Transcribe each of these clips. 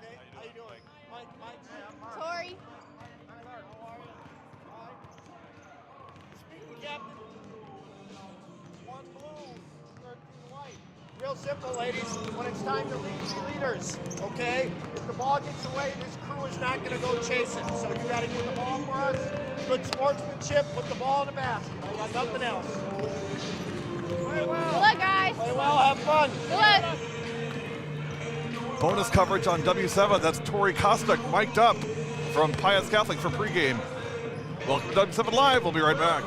Okay. How you doing? Mike. Tori. Speaking captain. 1 blue, 13 white. Real simple, ladies. When it's time to lead, be leaders. Okay? If the ball gets away, this crew is not going to go chase it. So you got to get the ball for us. Good sportsmanship. Put the ball in the basket. I got nothing else. Play well. Good luck, guys. Play well. Have fun. Good luck. Bonus coverage on W7. That's Tori Kostek mic'd up from Pius Catholic for pregame. Welcome to W7 Live. We'll be right back.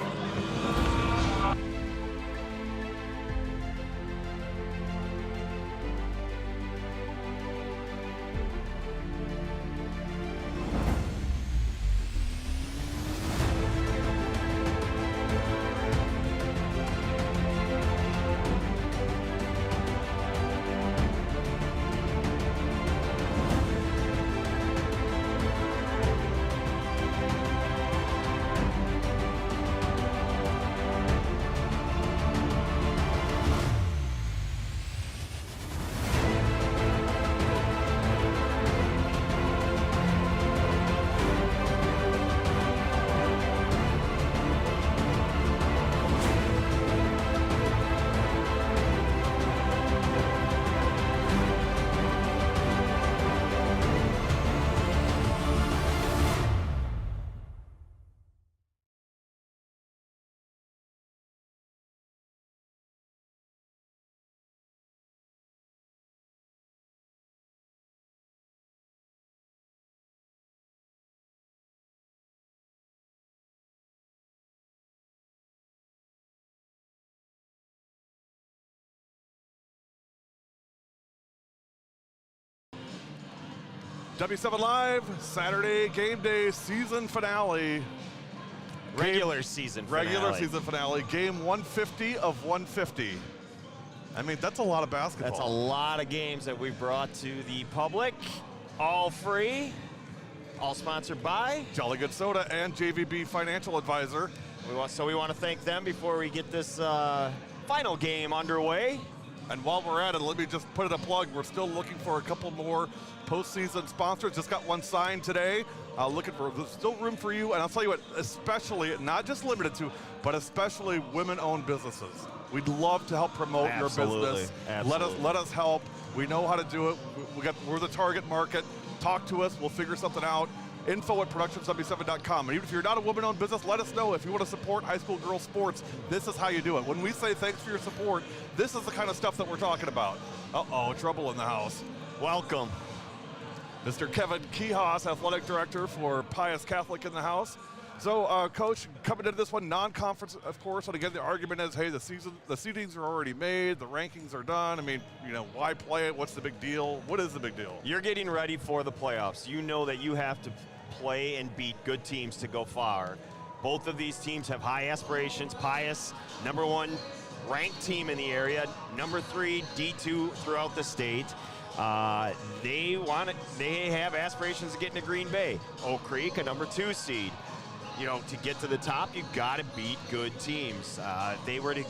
W7 Live, Saturday game day season finale. Regular season finale. Game 150 of 150. I mean, that's a lot of basketball. That's a lot of games that we've brought to the public. All free, all sponsored by Jolly Good Soda and JVB Financial Advisor. We want to thank them before we get this final game underway. And while we're at it, let me just put in a plug. We're still looking for a couple more postseason sponsors. Just got one signed today. There's still room for you. And I'll tell you what, especially, not just limited to, but especially women-owned businesses. We'd love to help promote your business. Let us help. We know how to do it. We're the target market. Talk to us. We'll figure something out. info@productionsw7.com. And even if you're not a woman-owned business, let us know if you want to support high school girls sports. This is how you do it. When we say thanks for your support, this is the kind of stuff that we're talking about. Uh-oh, trouble in the house. Welcome. Mr. Kevin Kihas, athletic director for Pius Catholic in the house. So, Coach, coming into this one, non-conference, of course, and again, the argument is, hey, the seedings are already made, the rankings are done. I mean, why play it? What's the big deal? What is the big deal? You're getting ready for the playoffs. You know that you have to play and beat good teams to go far. Both of these teams have high aspirations. Pius, #1 ranked team in the area, #3 D2 throughout the state. They have aspirations of getting to Green Bay. Oak Creek, a #2 seed. To get to the top, you got to beat good teams. They were to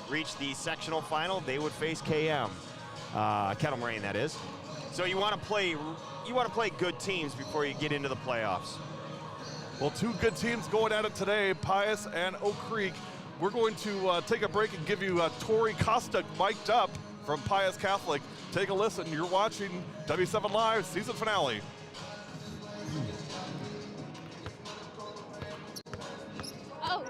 reach the sectional final, they would face KM, Kettle Moraine, that is. So you want to play good teams before you get into the playoffs. Well, two good teams going at it today, Pius and Oak Creek. We're going to take a break and give you Tori Kostek mic'd up from Pius Catholic. Take a listen. You're watching W7 Live season finale. Oh.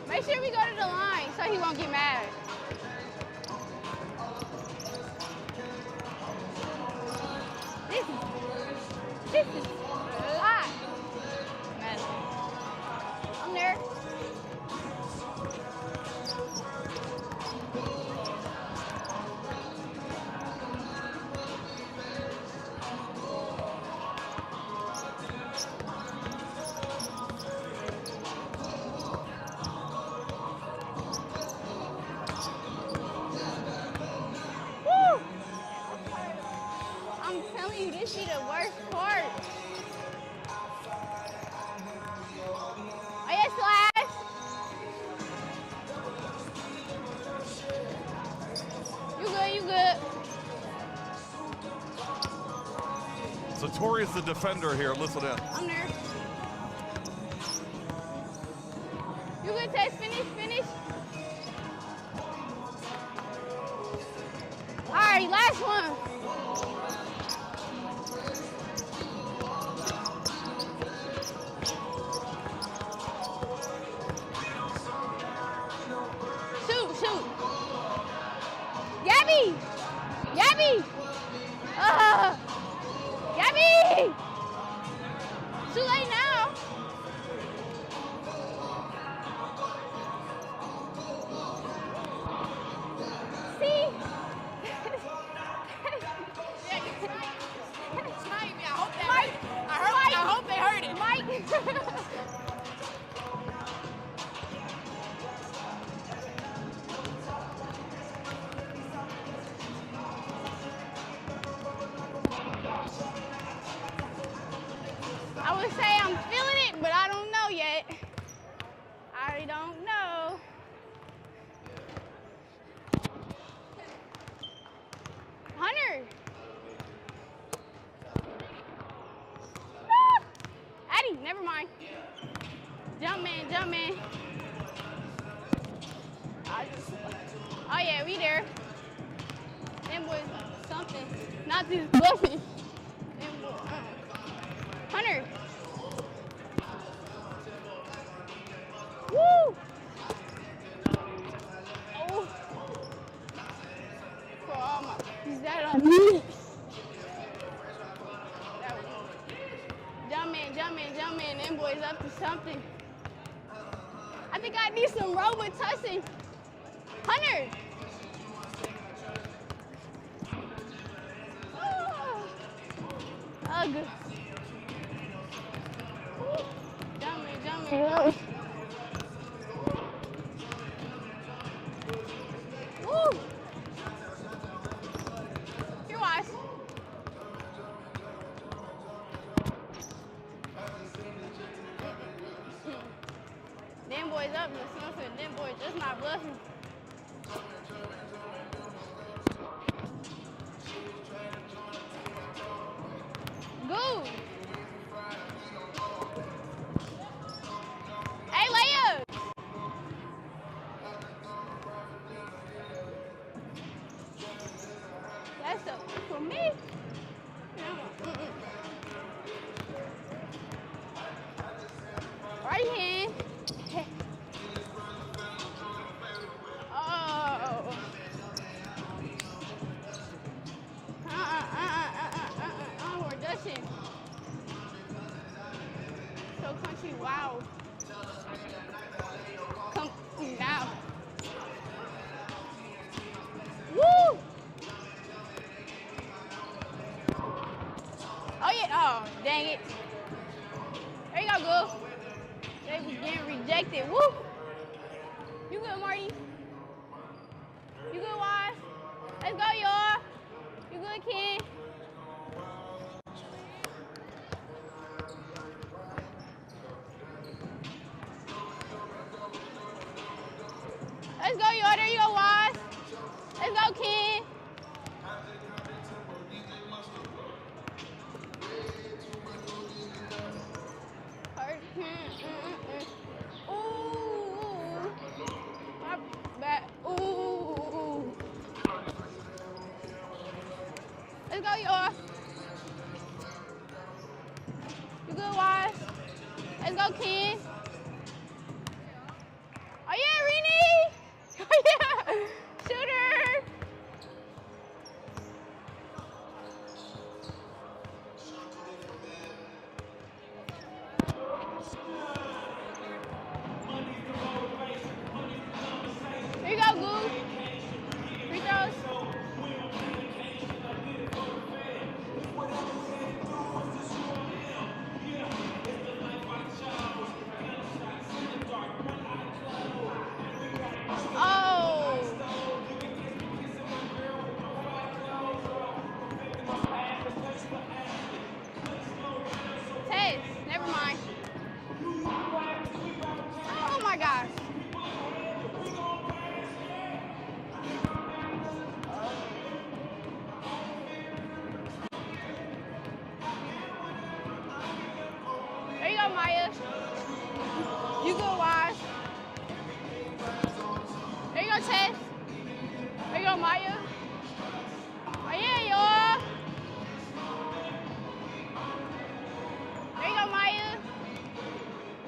Make sure we go to the line so he won't get mad. This is a lot. Man. I'm there. Woo! I'm telling you, this is the worst part. Oh, yes, Slash. So Tori's the defender here. Listen in. I'm there. You good, Tess? Finish. All right, last one. Shoot. Gabby! Gabby! Too late now. See? Snipe me. I hope they heard it. Mike. I would say I'm feeling it, but I don't know yet. I don't know. Hunter. Ah! Addie, never mind. Jump man. Oh yeah, we there. Them boys something. Not this bluffy. Them boys, Hunter. Woo! Oh. For all my, is that on me? Jump man. Them boys up to something. I think I need some Robitussin. Hunter. Oh. Ugh. Jump man. Woo! Here, watch. Them boys up to something. Them boys just not bluffing. Good. Hey, layup. That's up for me. Right hand. Oh. We're dashing. So country, wow. Come now. Woo! Oh yeah, oh, dang it. There you go, girl. They was getting rejected. Woo! You good, Marty? You good, Wise? Let's go, y'all. You good, Ken? Let's go, y'all. There you go, Wise. Let's go, Ken. Ooh. My bad. Ooh. Let's go, y'all. You good, Wise? Let's go, Ken. Oh, yeah, Renee. Oh, yeah. Shooter. Here you go, Goose. Free throws. You good, Wise. There you go, Tess. There you go, Maya. Oh, yeah, y'all. There you go, Maya.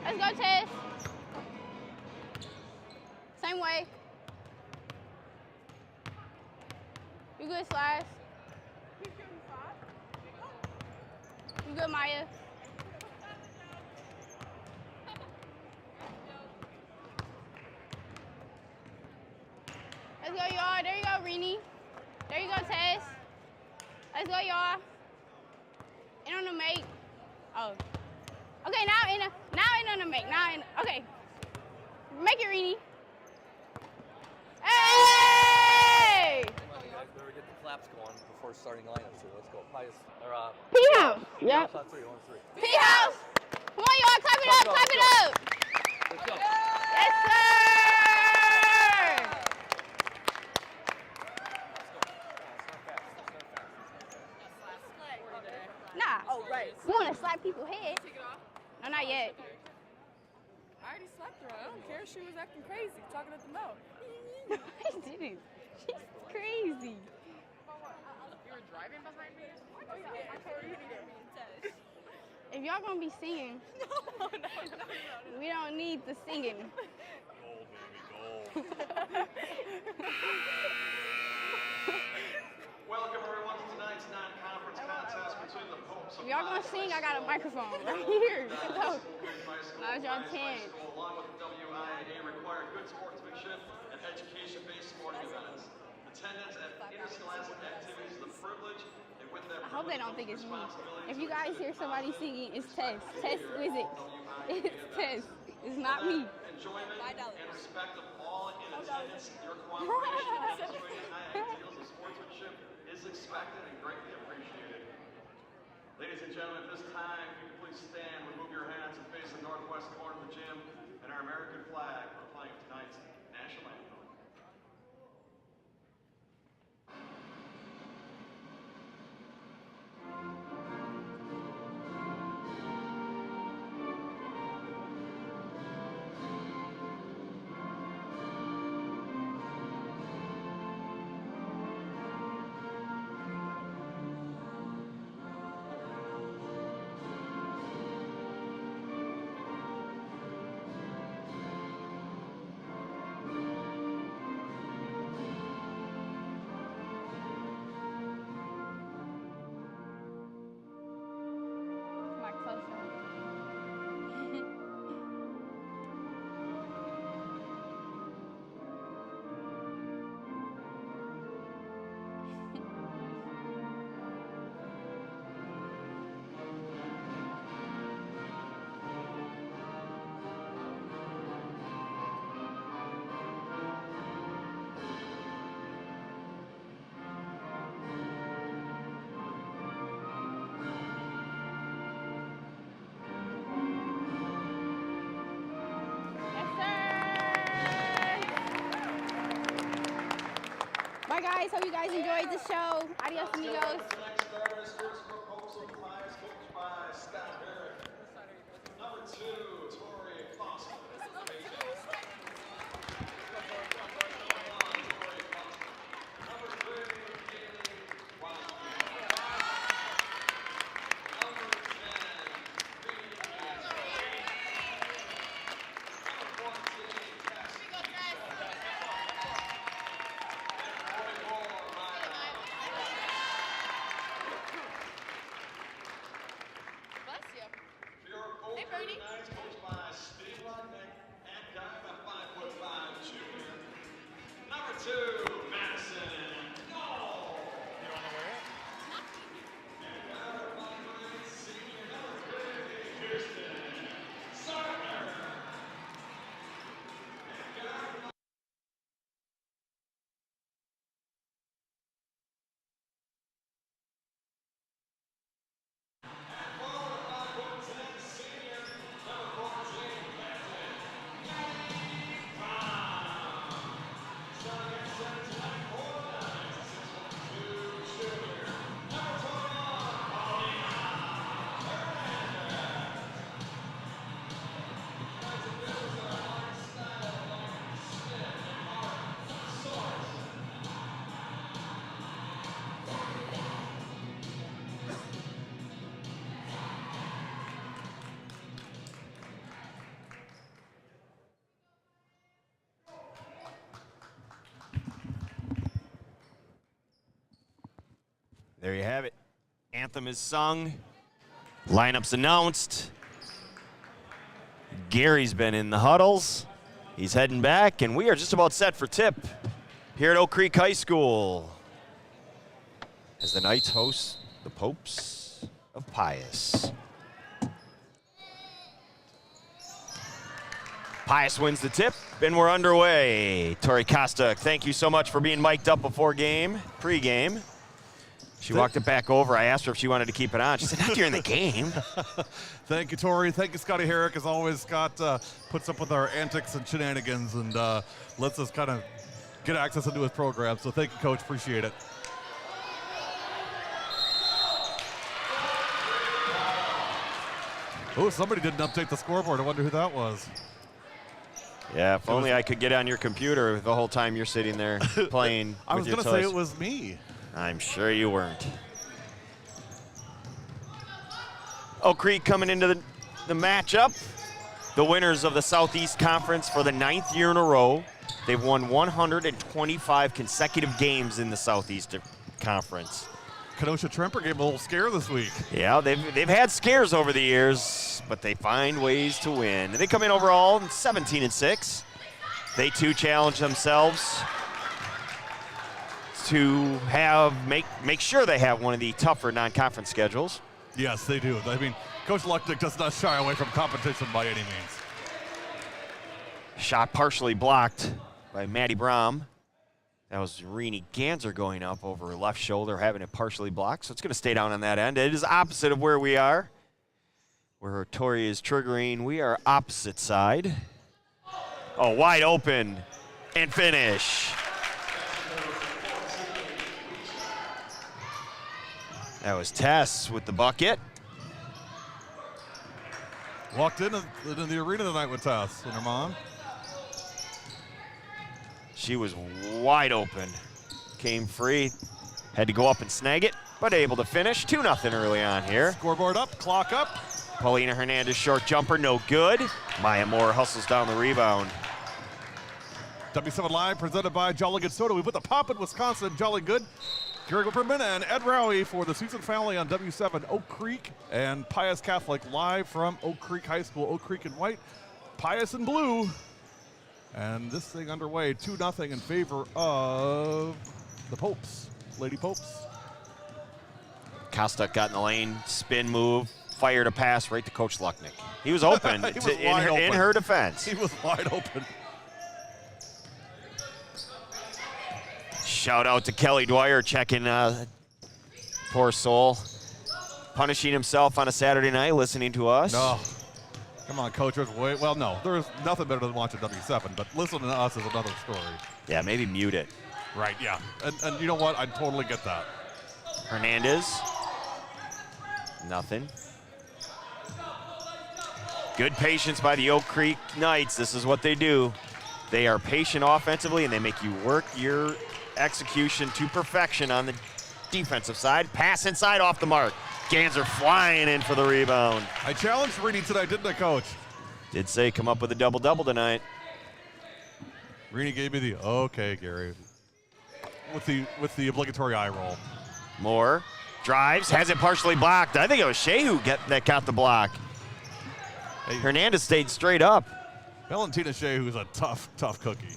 Let's go, Tess. Same way. You good, Slice? You good, Maya? Let's go, y'all. There you go, Rini. There you go, Tess. Let's go, y'all. In on the make. Oh. Okay, now in on the make. Okay. Make it, Rini. Hey! Better get the claps going before starting lineup. So let's go. PIUS or P-House. Yep. on three, 1, 3. P-House. Come on, y'all. Clap it up. Clap it up. Let's go. Yes, sir. Nah. Oh, right. You want to slap people's head? No, not yet. I already slapped her. I don't care. She was acting crazy, talking at the mouth. No, I didn't. She's crazy. You were driving behind me? Oh, yeah. I told you to get me in touch. If y'all gonna be singing, No. we don't need the singing. Gold, baby, gold. Welcome everyone to tonight's non-conference contest between the Popes of If y'all gonna sing, I got a microphone right here. So, how's y'all chance? Along with WIAA require good sportsmanship and education-based sporting events. Attendance at interscholastic activities is a privilege, and with that I hope they don't think it's me. If you guys hear somebody singing, it's Tess. Tess Wizard. It's Tess. It's not me. enjoyment and respect of all in attendance. Your cooperation in demonstrating high ideals of sportsmanship is expected and greatly appreciated. Ladies and gentlemen, at this time, if you could please stand, remove your hats, and face the northwest corner of the gym and our American flag for playing tonight's national anthem. Come on, closer. Yes, sir. Bye, guys. Hope you guys enjoyed the show. Adios, amigos. Tonight's starters, first for Popes of PIUS, coached by Scott Barrett. Number 2, Tori Foster. Number 3, Kaylee Washington. Number 10, Reed Ashley. Number 14, Tess. And 44, Maya. Bless you. For your Gold Hey, Bernie. Knights, coached by Steve Larnick and There you have it. Anthem is sung. Lineups announced. Gary's been in the huddles. He's heading back, and we are just about set for tip here at Oak Creek High School as the Knights host the Popes of Pius. Pius wins the tip, and we're underway. Tori Costa, thank you so much for being mic'd up before game, pre-game. She walked it back over. I asked her if she wanted to keep it on. She said, not during the game. Thank you, Tori. Thank you, Scotty Herrick. As always, Scott puts up with our antics and shenanigans and lets us kind of get access into his program. So thank you, Coach. Appreciate it. Oh, somebody didn't update the scoreboard. I wonder who that was. Yeah, if only I could get on your computer the whole time you're sitting there playing I was with your going to say toys. it was me. I'm sure you weren't. Oak Creek coming into the matchup. The winners of the Southeast Conference for the 9th year in a row. They've won 125 consecutive games in the Southeast Conference. Kenosha Tremper gave a little scare this week. Yeah, they've had scares over the years, but they find ways to win. They come in overall 17-6. They too challenge themselves to make sure they have one of the tougher non-conference schedules. Yes, they do. I mean, Coach Lucknick does not shy away from competition by any means. Shot partially blocked by Maddie Brom. That was Rini Ganser going up over her left shoulder, having it partially blocked, so it's going to stay down on that end. It is opposite of where we are. Where Tori is triggering, we are opposite side. Oh, wide open and finish. That was Tess with the bucket. Walked into the arena tonight with Tess and her mom. She was wide open. Came free. Had to go up and snag it, but able to finish. 2-0 early on here. Scoreboard up, clock up. Paulina Hernandez short jumper, no good. Maya Moore hustles down the rebound. W7 Live presented by Jolly Good Soda. We put the pop in Wisconsin, Jolly Good. Gary Whipperman and Ed Rowie for the season finale on W7 Oak Creek and Pius Catholic live from Oak Creek High School. Oak Creek in white, Pius in blue. And this thing underway, 2-0 in favor of the Popes, Lady Popes. Kostuk got in the lane, spin move, fired a pass right to Coach Lucknick. He was open in her defense. He was wide open. Shout out to Kelly Dwyer checking, poor soul, punishing himself on a Saturday night listening to us. No. Come on, Coach. Well, no, there's nothing better than watching W7, but listening to us is another story. Yeah, maybe mute it. Right, yeah. And you know what? I totally get that. Hernandez. Nothing. Good patience by the Oak Creek Knights. This is what they do. They are patient offensively, and they make you work your execution to perfection on the defensive side. Pass inside off the mark. Ganser flying in for the rebound. I challenged Rini tonight, didn't I, Coach? Did say come up with a double-double tonight. Rini gave me the okay, Gary, with the obligatory eye roll. Moore drives, has it partially blocked. I think it was Shea who that got the block. Hey, Hernandez stayed straight up. Valentina Shea, who's a tough cookie.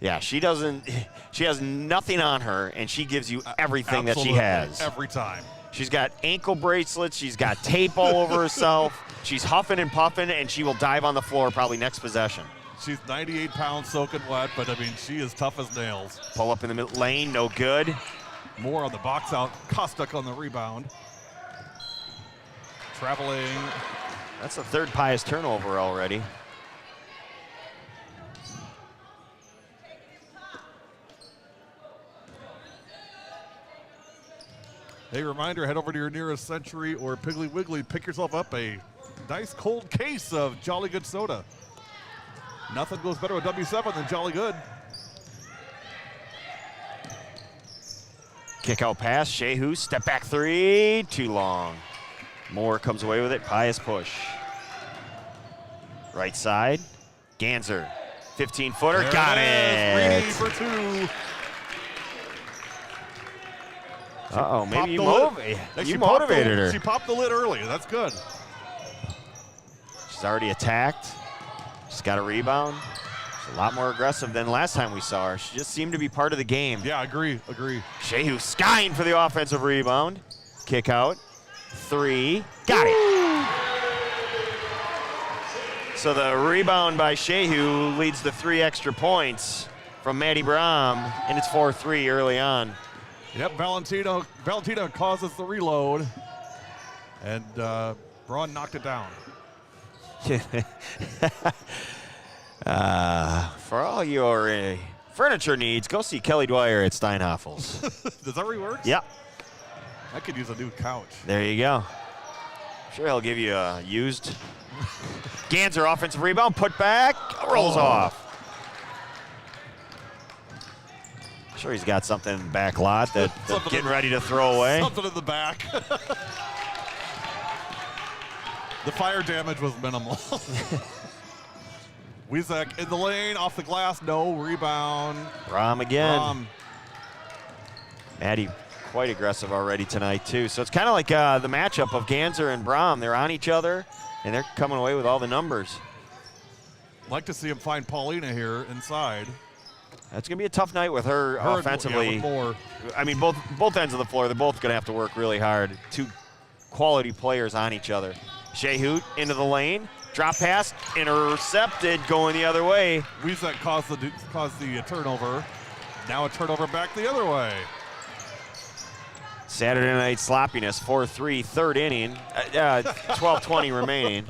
Yeah, she has nothing on her, and she gives you everything that she has. Every time. She's got ankle bracelets. She's got tape all over herself. She's huffing and puffing, and she will dive on the floor probably next possession. She's 98 pounds soaking wet, but, I mean, she is tough as nails. Pull up in the mid lane, no good. Moore on the box out. Kostuk on the rebound. Traveling. That's the third Pius turnover already. Hey, reminder, head over to your nearest Century or Piggly Wiggly. Pick yourself up a nice cold case of Jolly Good soda. Nothing goes better with W7 than Jolly Good. Kick out pass, Shehu, step back three, too long. Moore comes away with it, Pius push. Right side, Ganser, 15-footer, got it. Rini for two. Uh-oh, maybe you She motivated her. She popped the lid early. That's good. She's already attacked. She's got a rebound. She's a lot more aggressive than last time we saw her. She just seemed to be part of the game. Yeah, agree. Shehu skying for the offensive rebound. Kick out. 3. Got it. So the rebound by Shehu leads to 3 extra points from Maddie Brahm, and it's 4-3 early on. Yep, Valentina causes the reload, and Braun knocked it down. For all your furniture needs, go see Kelly Dwyer at Steinhoffel's. Is that where he works? Yep. I could use a new couch. There you go. Sure, he'll give you a used. Ganser offensive rebound, put back, rolls off. Sure, he's got something in the back lot that's getting ready to throw away. Something in the back. The fire damage was minimal. Wizek in the lane, off the glass, no rebound. Brahm again. Brahm. Maddie quite aggressive already tonight too. So it's kind of like the matchup of Ganser and Brahm. They're on each other, and they're coming away with all the numbers. Like to see him find Paulina here inside. That's going to be a tough night with her offensively. I mean, both ends of the floor, they're both going to have to work really hard. 2 quality players on each other. Shehu into the lane. Drop pass, intercepted, going the other way. Wizek caused the turnover. Now a turnover back the other way. Saturday night sloppiness, 4-3, third inning. 12:20 remaining.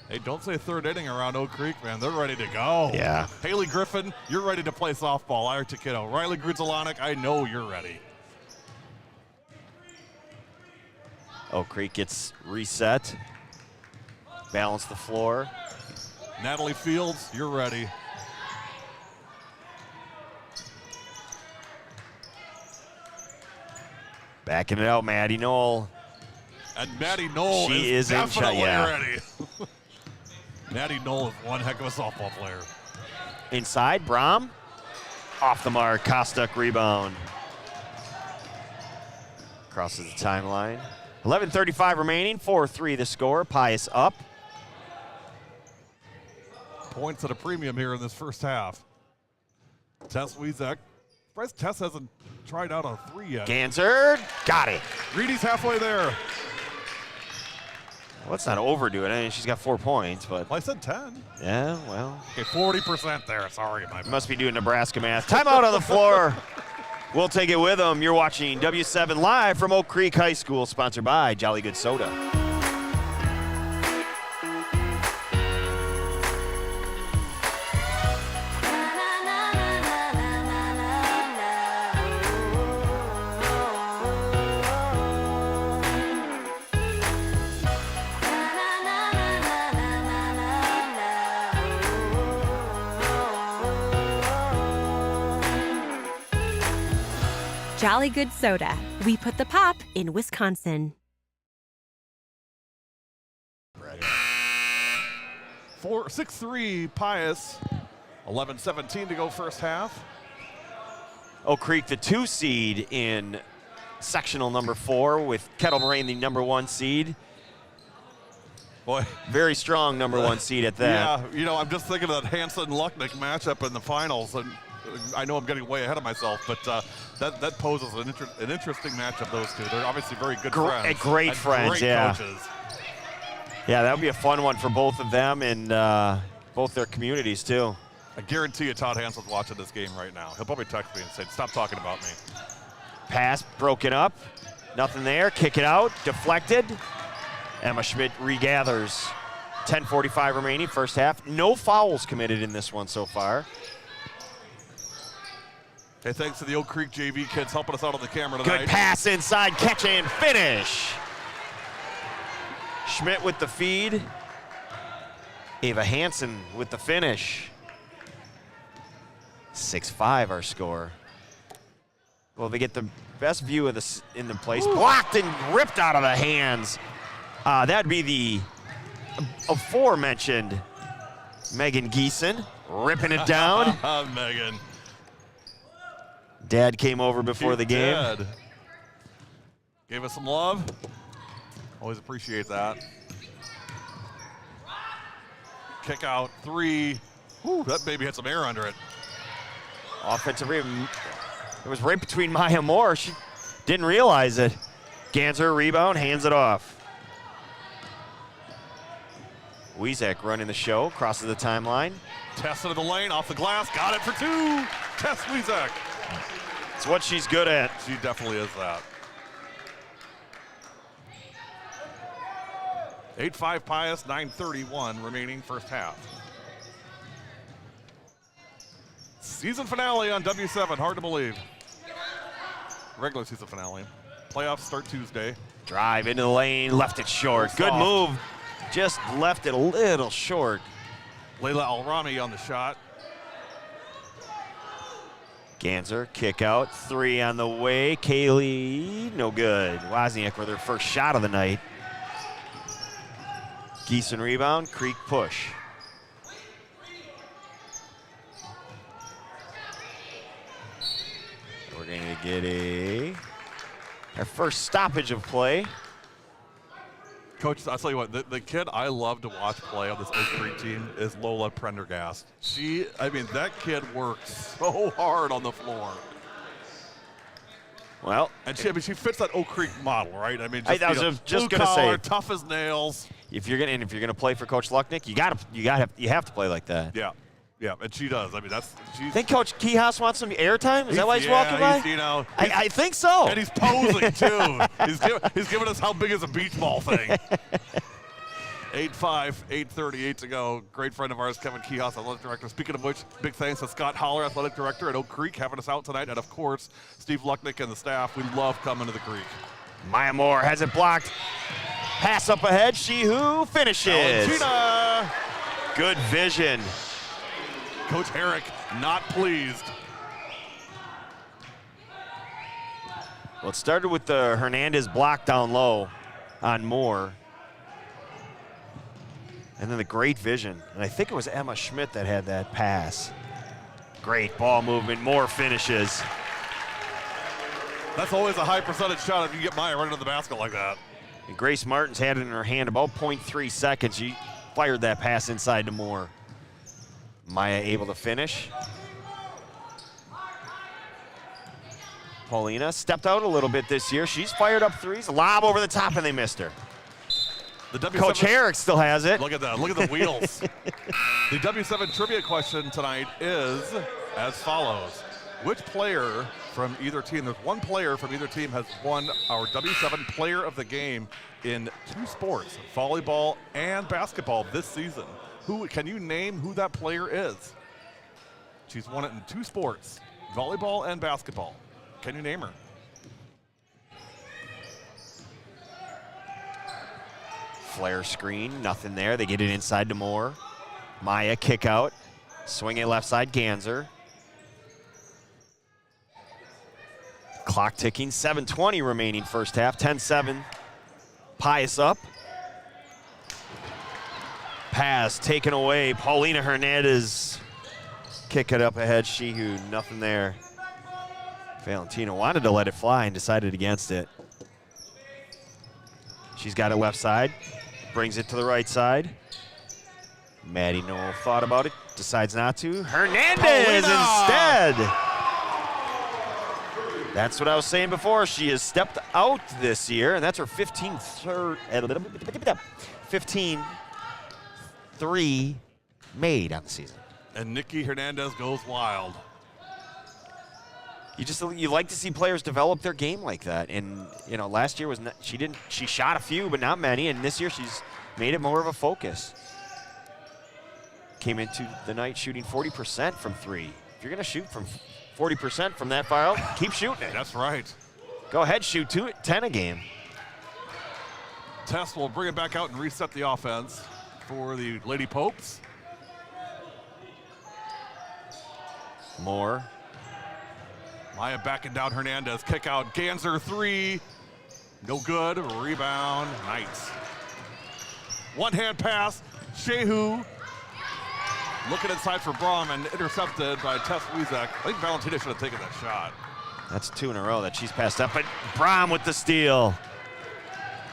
Hey, don't say third inning around Oak Creek, man. They're ready to go. Yeah. Haley Griffin, you're ready to play softball. Ira Taquito. Riley Grudzelanek, I know you're ready. Oak Creek gets reset. Balance the floor. Natalie Fields, you're ready. Backing it out, Maddie Knoll. And Maddie Knoll is definitely ready. Maddie Knoll is one heck of a softball player. Inside, Brahm. Off the mark, Kostuk rebound. Crosses the timeline. 11:35 remaining, 4-3 the score. PIUS up. Points at a premium here in this first half. Tess Wizek. Surprised Tess hasn't tried out a 3 yet. Ganser, got it. Reedy's halfway there. Well, let's not overdo it. I mean, she's got 4 points, but. Well, I said 10. Yeah, well. Okay, 40% there. Sorry, my Must be doing Nebraska math. Timeout on the floor. We'll take it with them. You're watching W7 live from Oak Creek High School, sponsored by Jolly Good Soda. Jolly Good Soda. We put the pop in Wisconsin. 6-3 PIUS. 11:17 to go first half. Oak Creek, the 2 seed in sectional number 4, with Kettle Moraine, the number 1 seed. Boy, very strong number 1 seed at that. Yeah, you know, I'm just thinking of that Hanson-Lucknick matchup in the finals, and I know I'm getting way ahead of myself, but that poses an interesting matchup, those two. They're obviously very good friends. Great friends, great yeah. Coaches. Yeah, that would be a fun one for both of them and both their communities, too. I guarantee you Todd Hansen's watching this game right now. He'll probably text me and say, stop talking about me. Pass broken up. Nothing there. Kick it out. Deflected. Emma Schmidt regathers. 10:45 remaining, first half. No fouls committed in this one so far. Hey, thanks to the Oak Creek JV kids helping us out on the camera tonight. Good pass inside, catch and finish. Schmidt with the feed. Ava Hansen with the finish. 6-5 our score. Well, they get the best view of this in the place. Blocked and ripped out of the hands. That'd be the aforementioned Megan Geeson ripping it down. Megan. Dad came over before the game. Dad. Gave us some love. Always appreciate that. Kick out 3. Whew, that baby had some air under it. Offensive rebound. It was right between Maya Moore. She didn't realize it. Ganser rebound, hands it off. Wezak running the show, crosses the timeline. Tess into the lane, off the glass, got it for 2. Tess Wezak. It's what she's good at. She definitely is that. 8-5 Pius, 9:31 remaining first half. Season finale on W7, hard to believe. Regular season finale. Playoffs start Tuesday. Drive into the lane, left it short. Soft. Good move. Just left it a little short. Layla Al-Rami on the shot. Ganser, kick out, 3 on the way. Kaylee, no good. Wozniak with her first shot of the night. Geeson rebound, Creek push. We're going to get our first stoppage of play. Coach, I'll tell you what, the kid I love to watch play on this Oak Creek team is Lola Prendergast. That kid works so hard on the floor. Well, and she fits that Oak Creek model, right? I mean, just, I was just blue gonna collar, say, tough as nails. If you're gonna play for Coach Lucknick, you have to play like that. Yeah, yeah, and she does. I mean, she's. Think Coach Keyhouse wants some airtime? Is that why he's walking by? I think so. And he's posing too. he's giving us how big is a beach ball thing. 8-5, 8:38 to go. Great friend of ours, Kevin Keyhouse, athletic director. Speaking of which, big thanks to Scott Holler, athletic director at Oak Creek, having us out tonight. And of course, Steve Lucknick and the staff. We love coming to the Creek. Maya Moore has it blocked. Pass up ahead. She who finishes. Valentina. Good vision. Coach Herrick not pleased. Well, it started with the Hernandez block down low on Moore. And then the great vision. And I think it was Emma Schmidt that had that pass. Great ball movement. Moore finishes. That's always a high percentage shot if you get Maya running to the basket like that. And Grace Martin's had it in her hand about 0.3 seconds. She fired that pass inside to Moore. Maya able to finish. Paulina stepped out a little bit this year. She's fired up threes. Lob over the top, and they missed her. Coach Herrick still has it. Look at that. Look at the wheels. The W7 trivia question tonight is as follows. Which player from either team, there's one player from either team has won our W7 Player of the Game in 2 sports, volleyball and basketball this season. Can you name who that player is? She's won it in 2 sports, volleyball and basketball. Can you name her? Flare screen, nothing there. They get it inside to Moore. Maya kick out. Swing it left side, Ganser. Clock ticking, 7:20 remaining first half, 10-7. Pius up. Pass taken away. Paulina Hernandez kick it up ahead. Shehu, nothing there. Valentina wanted to let it fly and decided against it. She's got it left side, brings it to the right side. Maddie Noel thought about it, decides not to. Hernandez instead. That's what I was saying before. She has stepped out this year, and that's her 15-3 made on the season. And Nikki Hernandez goes wild. You like to see players develop their game like that. And last year she shot a few, but not many. And this year she's made it more of a focus. Came into the night shooting 40% from 3. If you're gonna shoot from 40% from that far out, keep shooting it. That's right. Go ahead, shoot 10 a game. Tess will bring it back out and reset the offense for the Lady Popes. Moore. Maya backing down Hernandez, kick out, Ganser 3, no good, rebound, Knights. One-hand pass, Shehu looking inside for Brom and intercepted by Tess Wezak. I think Valentina should have taken that shot. That's 2 in a row that she's passed up, but Brom with the steal.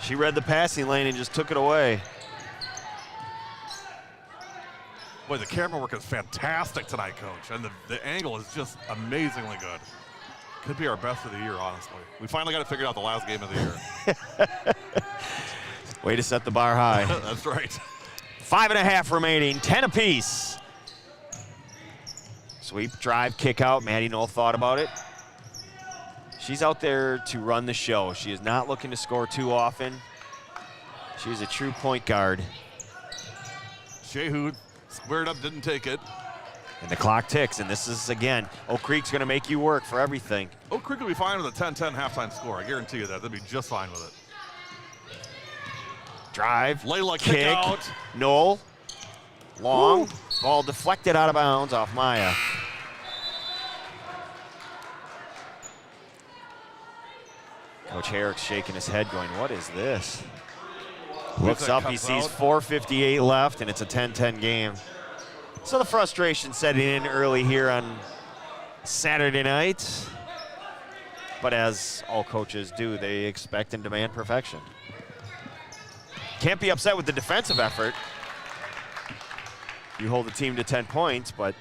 She read the passing lane and just took it away. Boy, the camera work is fantastic tonight, Coach, and the angle is just amazingly good. Could be our best of the year, honestly. We finally got it figured out the last game of the year. Way to set the bar high. That's right. 5.5 remaining, 10 apiece. Sweep, drive, kick out. Maddie Knoll thought about it. She's out there to run the show. She is not looking to score too often. She's a true point guard. Shehu squared up, didn't take it. And the clock ticks, and this is, again, Oak Creek's going to make you work for everything. Oak Creek will be fine with a 10-10 halftime score. I guarantee you that. They'll be just fine with it. Drive, Layla kick out. Knoll, long, Woo. ball deflected out of bounds off Maya. Coach Herrick's shaking his head going, what is this? Looks up, he sees 4:58 left, and it's a 10-10 game. So the frustration setting in early here on Saturday night. But as all coaches do, they expect and demand perfection. Can't be upset with the defensive effort. You hold the team to 10 points, but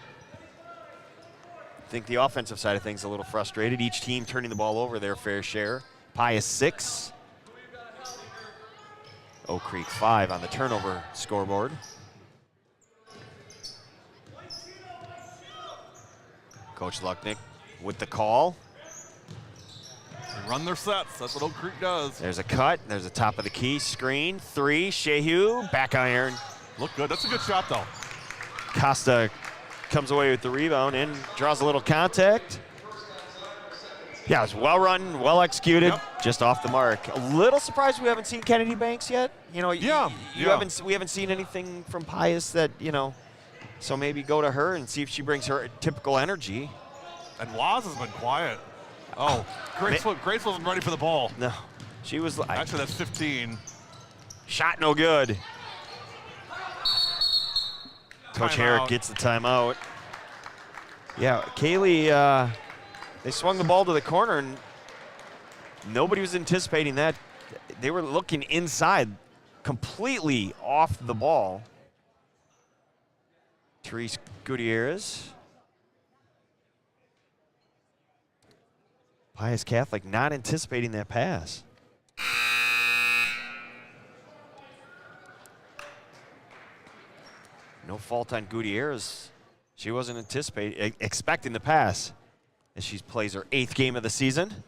I think the offensive side of things is a little frustrated. Each team turning the ball over their fair share. PIUS 6. Oak Creek 5 on the turnover scoreboard. Coach Lucknick with the call. They run their sets. That's what Oak Creek does. There's a cut. There's a top of the key screen. 3. Shehu, back iron. Look good. That's a good shot, though. Costa comes away with the rebound and draws a little contact. Yeah, it was well run, well executed, Yep. just off the mark. A little surprised we haven't seen Kennedy Banks yet. You know, we haven't seen anything from PIUS that, you know, so maybe go to her and see if she brings her typical energy. And Waz has been quiet. Oh, Grace wasn't ready for the ball. No, she was. Actually, that's 15. Shot no good. Coach Herrick Timeout. gets the timeout. Yeah, Kaylee, they swung the ball to the corner, and nobody was anticipating that. They were looking inside, completely off the ball. Therese Gutierrez. PIUS Catholic not anticipating that pass. No fault on Gutierrez. She wasn't expecting the pass as she plays her 8th game of the season.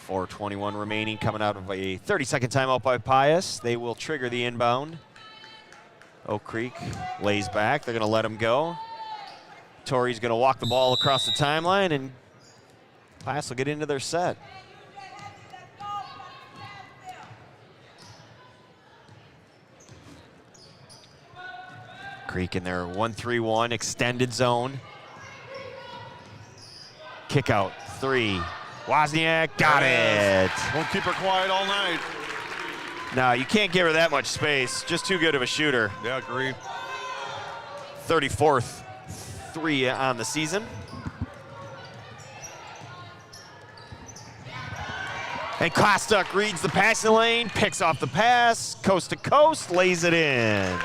4:21 remaining, coming out of a 30-second timeout by PIUS. They will trigger the inbound. Oak Creek lays back. They're going to let him go. Tori's going to walk the ball across the timeline, and PIUS will get into their set. Creek in their 1-3-1 extended zone. Kick out, 3. Wozniak got it. Won't keep her quiet all night. No, you can't give her that much space. Just too good of a shooter. Yeah, agree. 34th 3 on the season. And Kostuk reads the passing lane, picks off the pass, coast to coast, lays it in.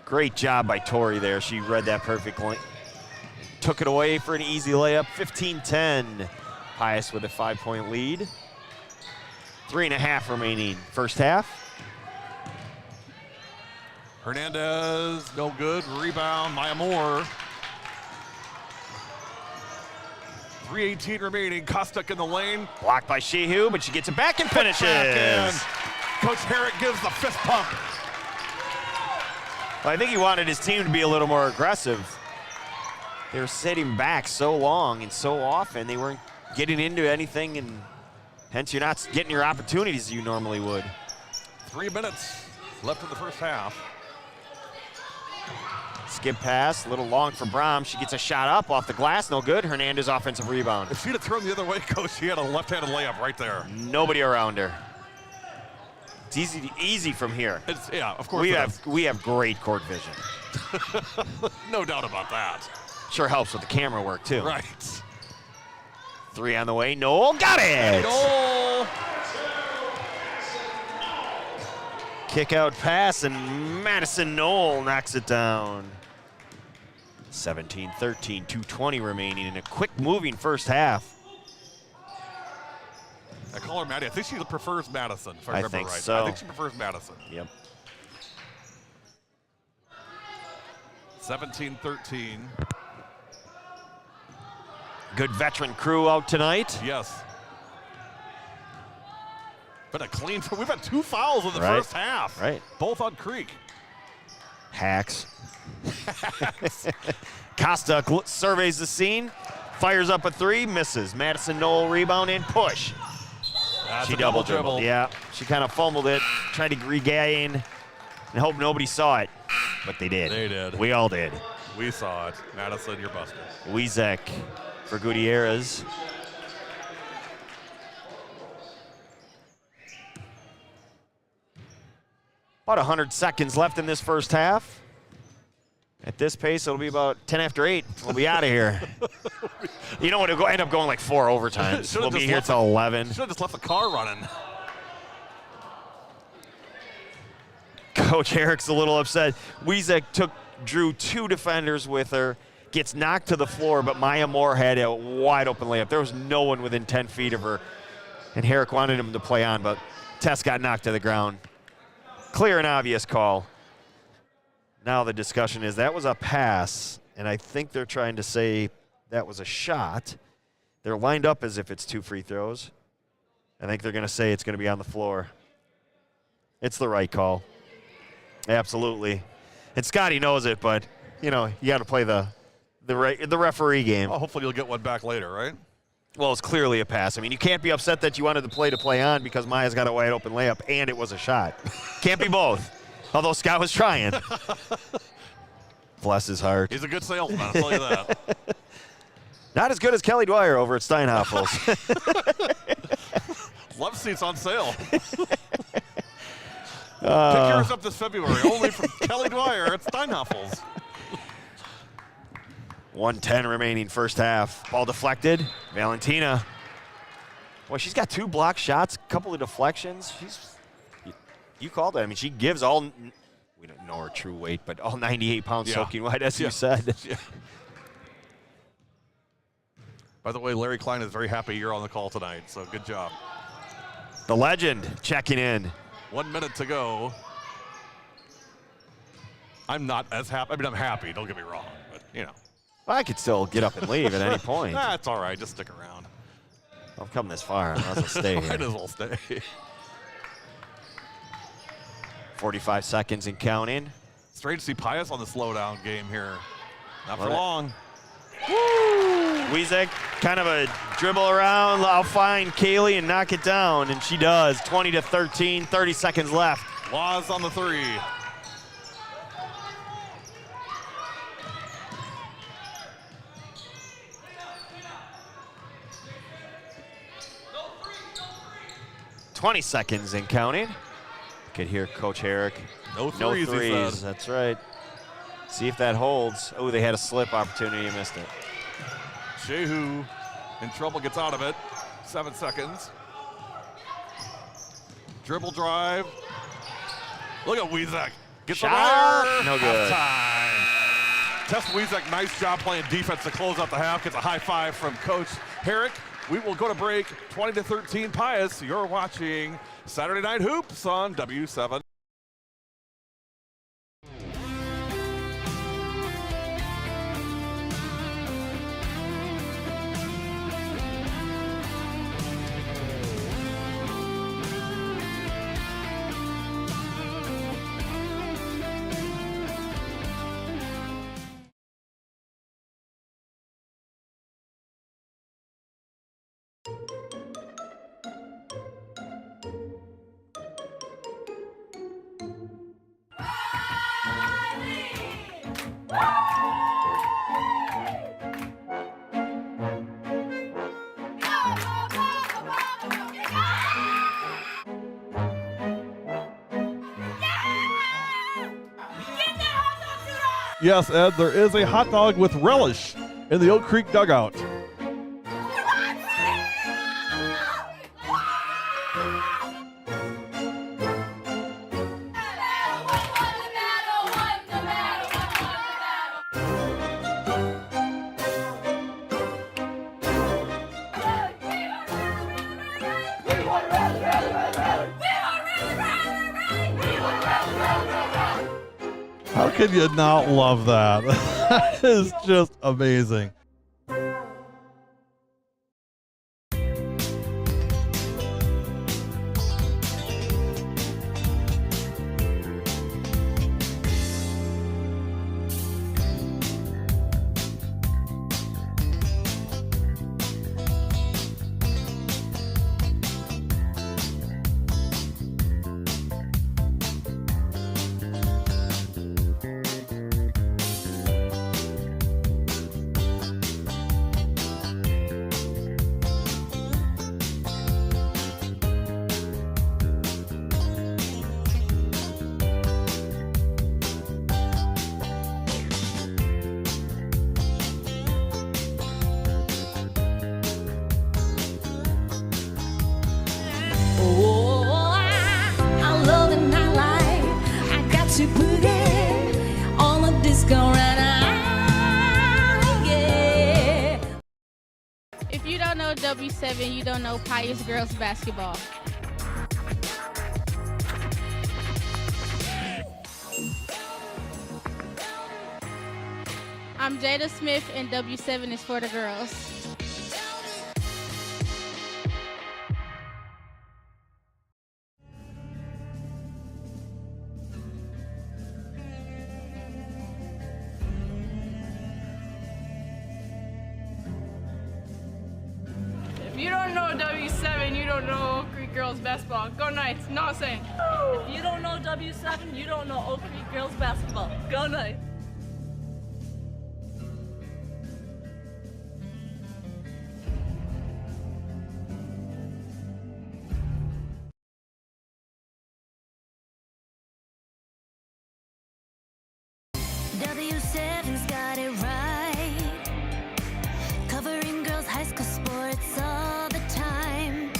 Great job by Tori there. She read that perfectly. Took it away for an easy layup. 15-10. PIUS with a 5-point lead. 3.5 remaining first half. Hernandez, no good. Rebound, Maya Moore. 3:18 remaining. Kostuk in the lane. Blocked by Shehu, but she gets it back and finishes. Back in. Coach Herrick gives the fist pump. Well, I think he wanted his team to be a little more aggressive. They were sitting back so long and so often, they weren't getting into anything, and hence you're not getting your opportunities you normally would. 3 minutes left in the first half. Skip pass, a little long for Brom. She gets a shot up off the glass, no good. Hernandez offensive rebound. If she'd have thrown the other way, Coach, she had a left-handed layup right there. Nobody around her. It's easy from here. Yeah, of course. We have great court vision. No doubt about that. Sure helps with the camera work, too. Right. 3 on the way. Knoll got it. Goal. Kick out pass, and Madison Knoll knocks it down. 17-13, 2:20 remaining in a quick-moving first half. I call her Maddie. I think she prefers Madison, if I I remember think right. so. I think she prefers Madison. Yep. 17-13. Good veteran crew out tonight. Yes. But a clean. We've had 2 fouls in the Right. first half. Right. Both on Creek. Hacks. Costa surveys the scene, fires up a 3, misses. Madison Knoll rebound and push. That's She a double dribbled. dribble. Yeah, she kind of fumbled it, tried to regain and hope nobody saw it, but they did. They did. We all did. We saw it. Madison, you're busted. Wezek for Gutierrez. About 100 seconds left in this first half. At this pace, it'll be about 10 after 8. We'll be out of here. You know what? It'll end up going like 4 overtimes. Should've We'll be just here left till 11. Should have just left the car running. Coach Eric's a little upset. Wezek drew 2 defenders with her, gets knocked to the floor, but Maya Moore had a wide open layup. There was no one within 10 feet of her, and Herrick wanted him to play on, but Tess got knocked to the ground. Clear and obvious call. Now the discussion is that was a pass, and I think they're trying to say that was a shot. They're lined up as if it's 2 free throws. I think they're going to say it's going to be on the floor. It's the right call. Absolutely. And Scotty knows it, but, you know, you got to play the referee game. Well, hopefully you'll get one back later, right? Well, it's clearly a pass. I mean, you can't be upset that you wanted to play on because Maya's got a wide open layup and it was a shot. Can't be both. Although Scott was trying. Bless his heart. He's a good salesman, I'll tell you that. Not as good as Kelly Dwyer over at Steinhoffel's. Love seats on sale. Pick yours up this February, only from Kelly Dwyer at Steinhoffel's. 1:10 remaining first half. Ball deflected. Valentina. Boy, she's got 2 block shots, a couple of deflections. You called it. I mean, she gives all, we don't know her true weight, but all 98 pounds soaking wet, as you said. Yeah. By the way, Larry Klein is very happy you're on the call tonight, so good job. The legend checking in. 1 minute to go. I'm not as happy. I mean, I'm happy, don't get me wrong, but, you know. Well, I could still get up and leave at any point. That's all right. Just stick around. I've come this far. I might as well stay here. Might as well stay. 45 seconds and counting. Strange to see PIUS on the slowdown game here. Not for long. Wezek, kind of a dribble around. I'll find Kaylee and knock it down, and she does. 20-13, 30 seconds left. Laws on the 3. $20 seconds and counting. Could hear Coach Herrick. No threes, No he threes. said. That's right. See if that holds. Oh, they had a slip opportunity. You missed it. Shehu in trouble, gets out of it. 7 seconds. Dribble drive. Look at Wezek. Gets Shot. the runner. No good. Halftime. Tess Wezek, nice job playing defense to close out the half. Gets a high five from Coach Herrick. We will go to break. 20-13 PIUS. You're watching Saturday Night Hoops on W7. Yes, Ed, there is a hot dog with relish in the Oak Creek dugout. How can you not love that? That is just amazing. To put it on a disco right now, yeah. If you don't know W7, you don't know PIUS girls basketball. I'm Jada Smith, and W7 is for the girls. If you don't know W7, you don't know Oak Creek girls basketball. Go Knights, not saying. If you don't know W7, you don't know Oak Creek girls basketball. Go Knights. W7's got it right, covering girls' high school sports all the time.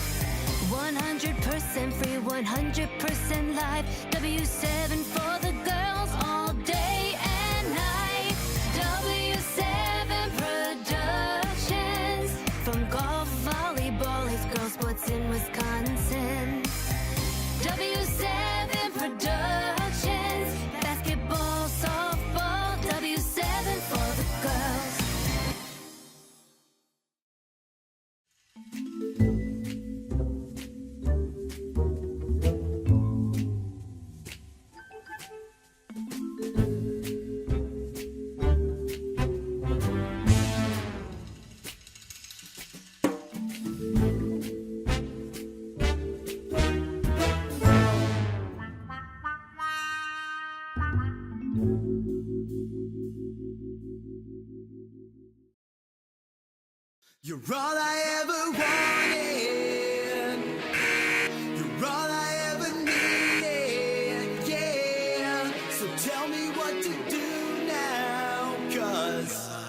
100% free, 100% live. W7 for the girls all day and night. W7 Productions, from golf, volleyball, his girls' sports in Wisconsin. W7 Productions, basketball, softball, W7 for the girls. You're all I ever wanted. You're all I ever needed, yeah. So tell me what to do now, 'cause I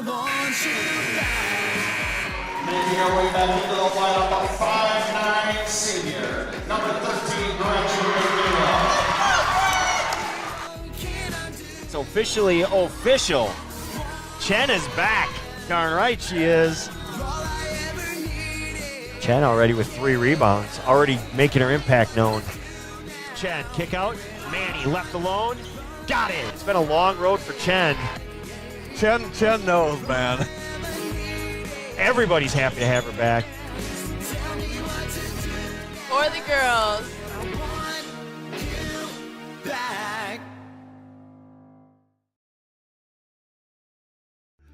want you back. Making our way back into the lineup, a 5'9" senior, number 13, It's officially official. Chen is back. Darn right she is. Chen already with 3 rebounds, already making her impact known. Chen, kick out. Manny left alone. Got it. It's been a long road for Chen. Chen knows, man. Everybody's happy to have her back. For the girls.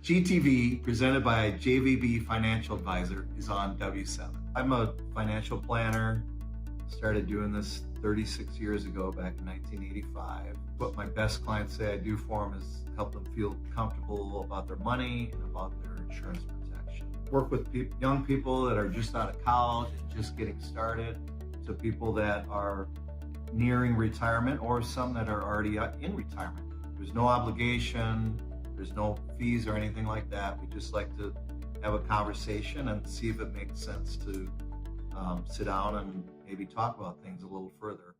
GTV, presented by JVB Financial Advisor, is on W7. I'm a financial planner, started doing this 36 years ago, back in 1985. What my best clients say I do for them is help them feel comfortable about their money and about their insurance protection. Work with young people that are just out of college and just getting started, to people that are nearing retirement or some that are already in retirement. There's no obligation, there's no fees or anything like that. We just like to have a conversation and see if it makes sense to sit down and maybe talk about things a little further.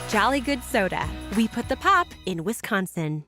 Jolly Good Soda. We put the pop in Wisconsin.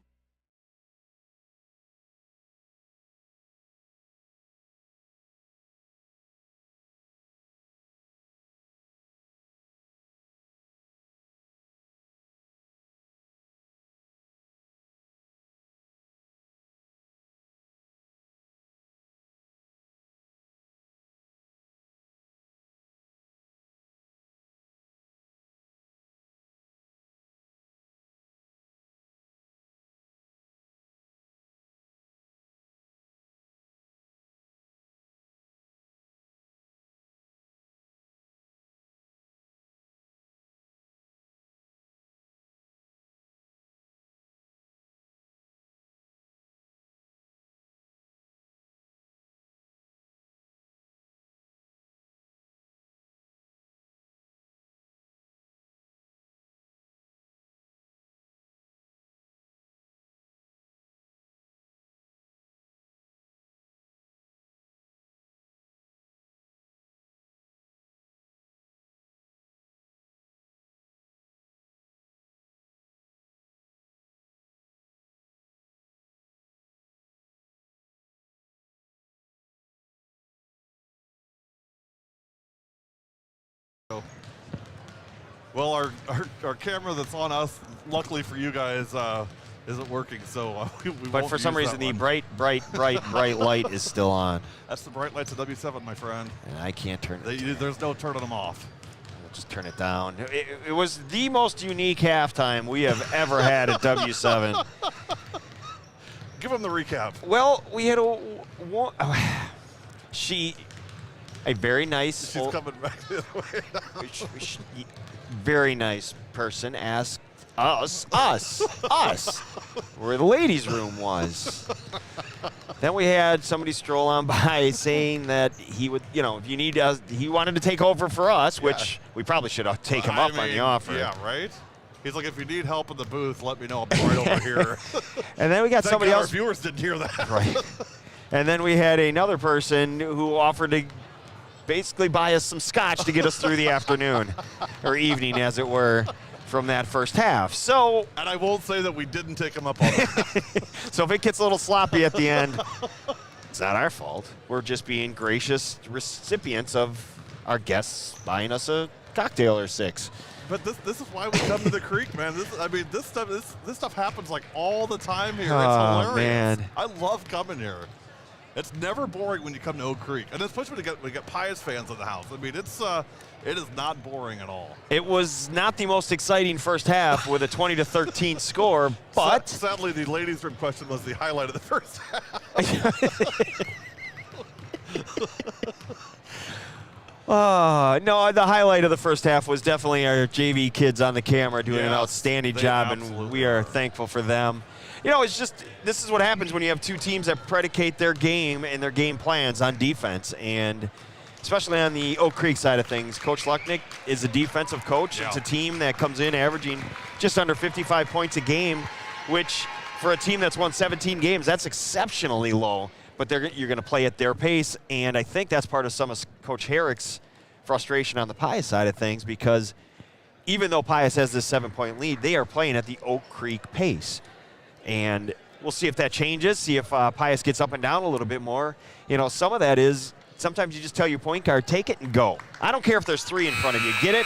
Well, our camera that's on us, luckily for you guys, isn't working, so we But won't for some use reason, that the one. bright light is still on. That's the bright lights of W7, my friend. And I can't turn it. There's no turning them off. I'll just turn it down. It was the most unique halftime we have ever had at W7. Give them the recap. Well, we had a very nice. She's coming back the other way now. Very nice person asked us, where the ladies' room was. Then we had somebody stroll on by saying that he would, if you need us, he wanted to take over for us, which we probably should have taken him up on the offer. Yeah, right? He's like, if you need help in the booth, let me know. I'll be right over here. And then we got Thank somebody God else. Our viewers didn't hear that. Right. And then we had another person who offered to basically buy us some scotch to get us through the afternoon, or evening, as it were, from that first half. So, and I won't say that we didn't take him up on that. So if it gets a little sloppy at the end, it's not our fault. We're just being gracious recipients of our guests buying us a cocktail or six. But this is why we come to the creek, man. This stuff happens like all the time here. It's hilarious. Man. I love coming here. It's never boring when you come to Oak Creek, and especially when we get PIUS fans in the house. I mean, it is not boring at all. It was not the most exciting first half with a 20-13 score, but sadly, the ladies' room question was the highlight of the first half. No, the highlight of the first half was definitely our JV kids on the camera doing an outstanding job, and we are thankful for them. It's just, this is what happens when you have two teams that predicate their game and their game plans on defense, and especially on the Oak Creek side of things. Coach Lucknick is a defensive coach. Yeah. It's a team that comes in averaging just under 55 points a game, which for a team that's won 17 games, that's exceptionally low. But you're going to play at their pace, and I think that's part of some of Coach Herrick's frustration on the PIUS side of things, because even though PIUS has this 7-point lead, they are playing at the Oak Creek pace. And we'll see if that changes, see if PIUS gets up and down a little bit more. Some of that is sometimes you just tell your point guard, take it and go. I don't care if there's three in front of you. Get it,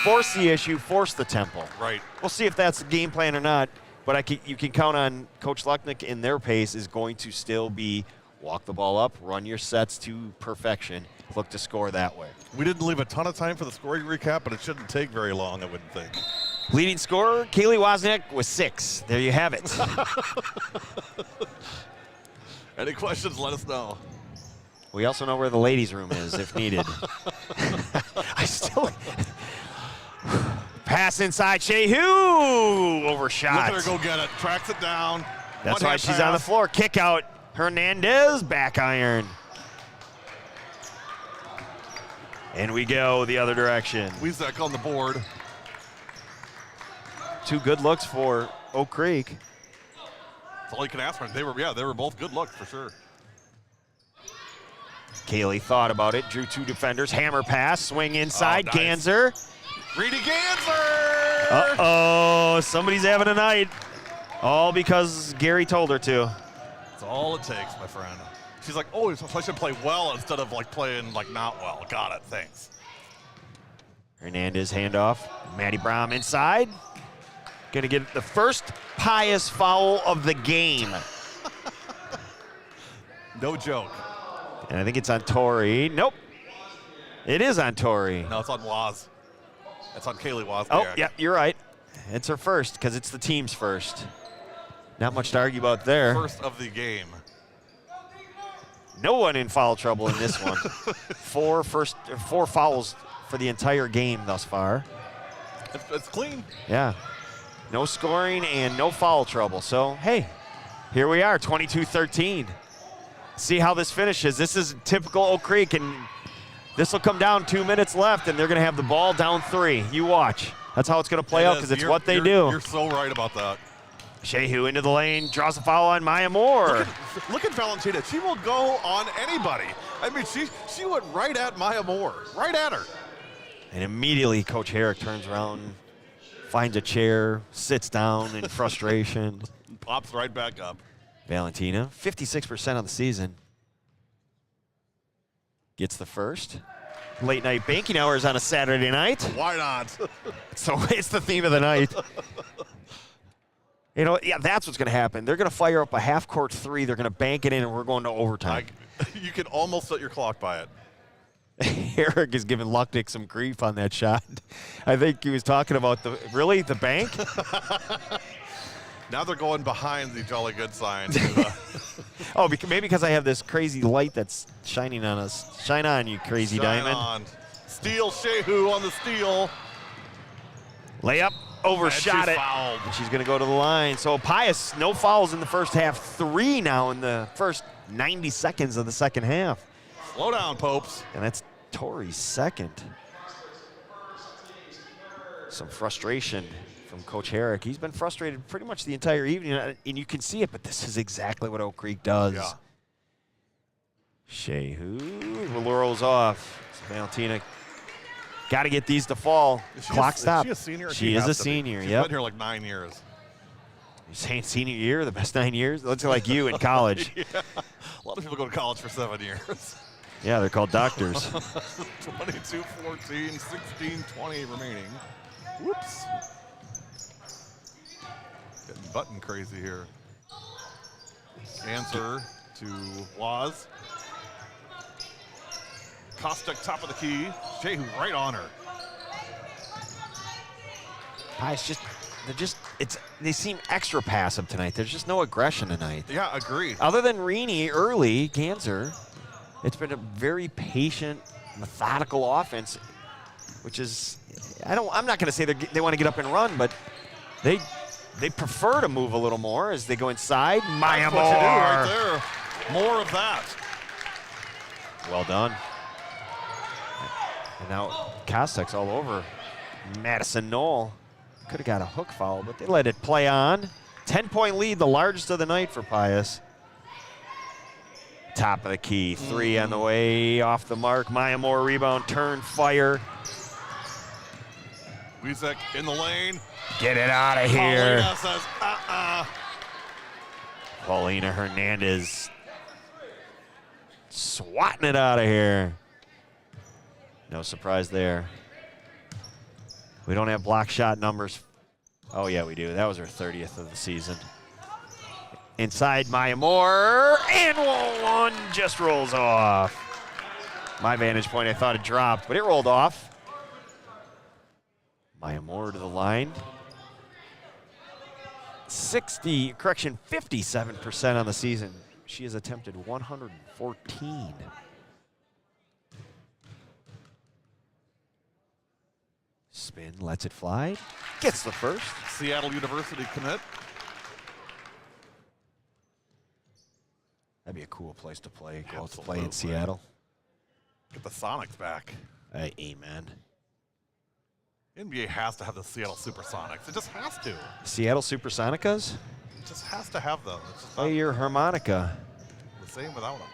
force the issue, force the tempo. Right. We'll see if that's the game plan or not. But you can count on Coach Lucknick, in their pace is going to still be Walk the ball up, run your sets to perfection, look to score that way. We didn't leave a ton of time for the scoring recap, but it shouldn't take very long, I wouldn't think. Leading scorer, Kaylee Wozniak with 6. There you have it. Any questions, let us know. We also know where the ladies' room is if needed. Pass inside, Shehu, overshot. Look at her go get it, tracks it down. That's why she's on the floor. Kick out, Hernandez, back iron. And we go the other direction. Wezak on the board. 2 good looks for Oak Creek. That's all you can ask for. They were both good looks for sure. Kaylee thought about it, drew 2 defenders, hammer pass, swing inside, Oh, nice. Ganser. Reedy Ganser! Uh-oh, somebody's having a night. All because Gary told her to. That's all it takes, my friend. She's like, oh, so I should play well instead of like playing like not well. Got it, thanks. Hernandez handoff, Maddie Brown inside. Gonna get the first PIUS foul of the game. No joke. And I think it's on Tori. Nope. It is on Tori. No, it's on Waz. It's on Kaylee Wozniak. Oh, yeah, you're right. It's her first because it's the team's first. Not much to argue about there. First of the game. No one in foul trouble in this one. 4 fouls for the entire game thus far. It's clean. Yeah. No scoring and no foul trouble. So, hey, here we are, 22-13. See how this finishes. This is typical Oak Creek, and this will come down 2 minutes left, and they're going to have the ball down 3. You watch. That's how it's going to play out because it's what they do. You're so right about that. Shehu into the lane, draws a foul on Maya Moore. Look at Valentina. She will go on anybody. I mean, she went right at Maya Moore, right at her. And immediately Coach Herrick turns around, finds a chair, sits down in frustration. Pops right back up. Valentina, 56% on the season. Gets the first. Late night banking hours on a Saturday night. Why not? So it's the theme of the night. You know, yeah, that's what's going to happen. They're going to fire up a half-court 3. They're going to bank it in, and we're going to overtime. You can almost set your clock by it. Eric is giving Lucknick some grief on that shot. I think he was talking about the bank? Now they're going behind the Jolly Good sign. Oh, maybe because I have this crazy light that's shining on us. Shine on, you crazy diamond. On. Steal, Shehu on the steal. Layup, overshot it. Fouled. And she's going to go to the line. So PIUS, no fouls in the first half. 3 now in the first 90 seconds of the second half. Slow down, Popes. And that's Tori's second. Some frustration from Coach Herrick. He's been frustrated pretty much the entire evening, and you can see it, but this is exactly what Oak Creek does. Yeah. Shehu rolls off. So Valentina got to get these to fall. Clock stop. Is she a senior? She is a senior, She's yep. been here like 9 years. You're saying senior year, the best 9 years? Looks like you in college. Yeah. A lot of people go to college for 7 years. Yeah, they're called doctors. 22, 14, 16, 20 remaining. Whoops. Getting button crazy here. Answer to Waz. Kostek top of the key. Shehu right on her. They seem extra passive tonight. There's just no aggression tonight. Yeah, agreed. Other than Reaney early, Ganser, it's been a very patient, methodical offense, which is, I'm not going to say they want to get up and run, but they prefer to move a little more as they go inside. Maya Moore. That's what you do right there. More of that. Well done. And now Kostek's all over Madison Knoll. Could have got a hook foul, but they let it play on. 10-point lead, the largest of the night for PIUS. Top of the key, 3 on the way, off the mark. Maya Moore rebound, turn, fire. Wezak in the lane. Get it out of here. Paulina says, Paulina Hernandez swatting it out of here. No surprise there. We don't have block shot numbers. Oh, yeah, we do. That was her 30th of the season. Inside Maya Moore, and one just rolls off. My vantage point, I thought it dropped, but it rolled off. Maya Moore to the line. 57% on the season. She has attempted 114. Spin, lets it fly, gets the first. Seattle University commit. That'd be a cool place to play. Go out to play in Seattle. Get the Sonics back. Amen. NBA has to have the Seattle Supersonics. It just has to. Seattle Supersonicas? It just has to have them. It's just Play your harmonica. the same without them.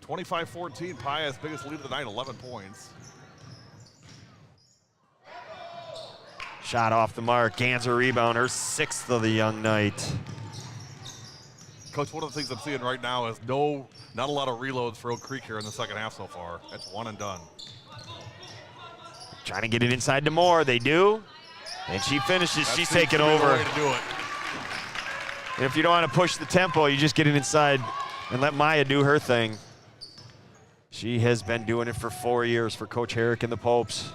25-14, PIUS biggest lead of the night, 11 points. Shot off the mark. Ganser rebound, her 6th of the young night. Coach, one of the things I'm seeing right now is not a lot of reloads for Oak Creek here in the second half so far. It's one and done. Trying to get it inside to Moore. They do. And she finishes. She's taking over. Way to do it. And if you don't want to push the tempo, you just get it inside and let Maya do her thing. She has been doing it for 4 years for Coach Herrick and the Popes.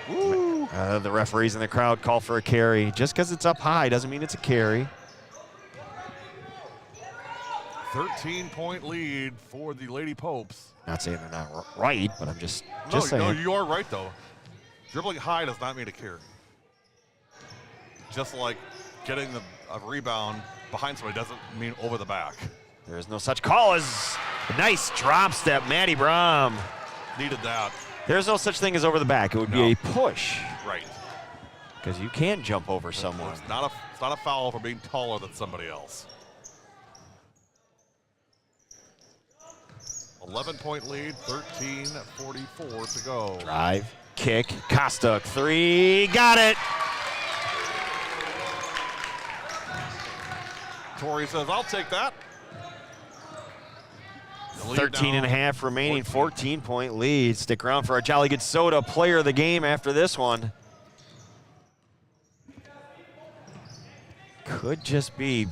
The referees in the crowd call for a carry. Just because it's up high doesn't mean it's a carry. 13-point lead for the Lady Popes. Not saying they're not right, but I'm just No, saying. you are right, though. Dribbling high does not mean a carry. Just like getting a rebound behind somebody doesn't mean over the back. There is no such call as a nice drop step. Maddie Brom. Needed that. There's no such thing as over the back. It would be a push. Right. Because you can jump over someone. It's not a foul for being taller than somebody else. 11-point lead, 13:44 to go. Drive, kick, Kostuk, 3, got it. Tori says, I'll take that. 13 and a half remaining, 14-point lead. Stick around for our Jolly Good Soda player of the game after this one. Could just be,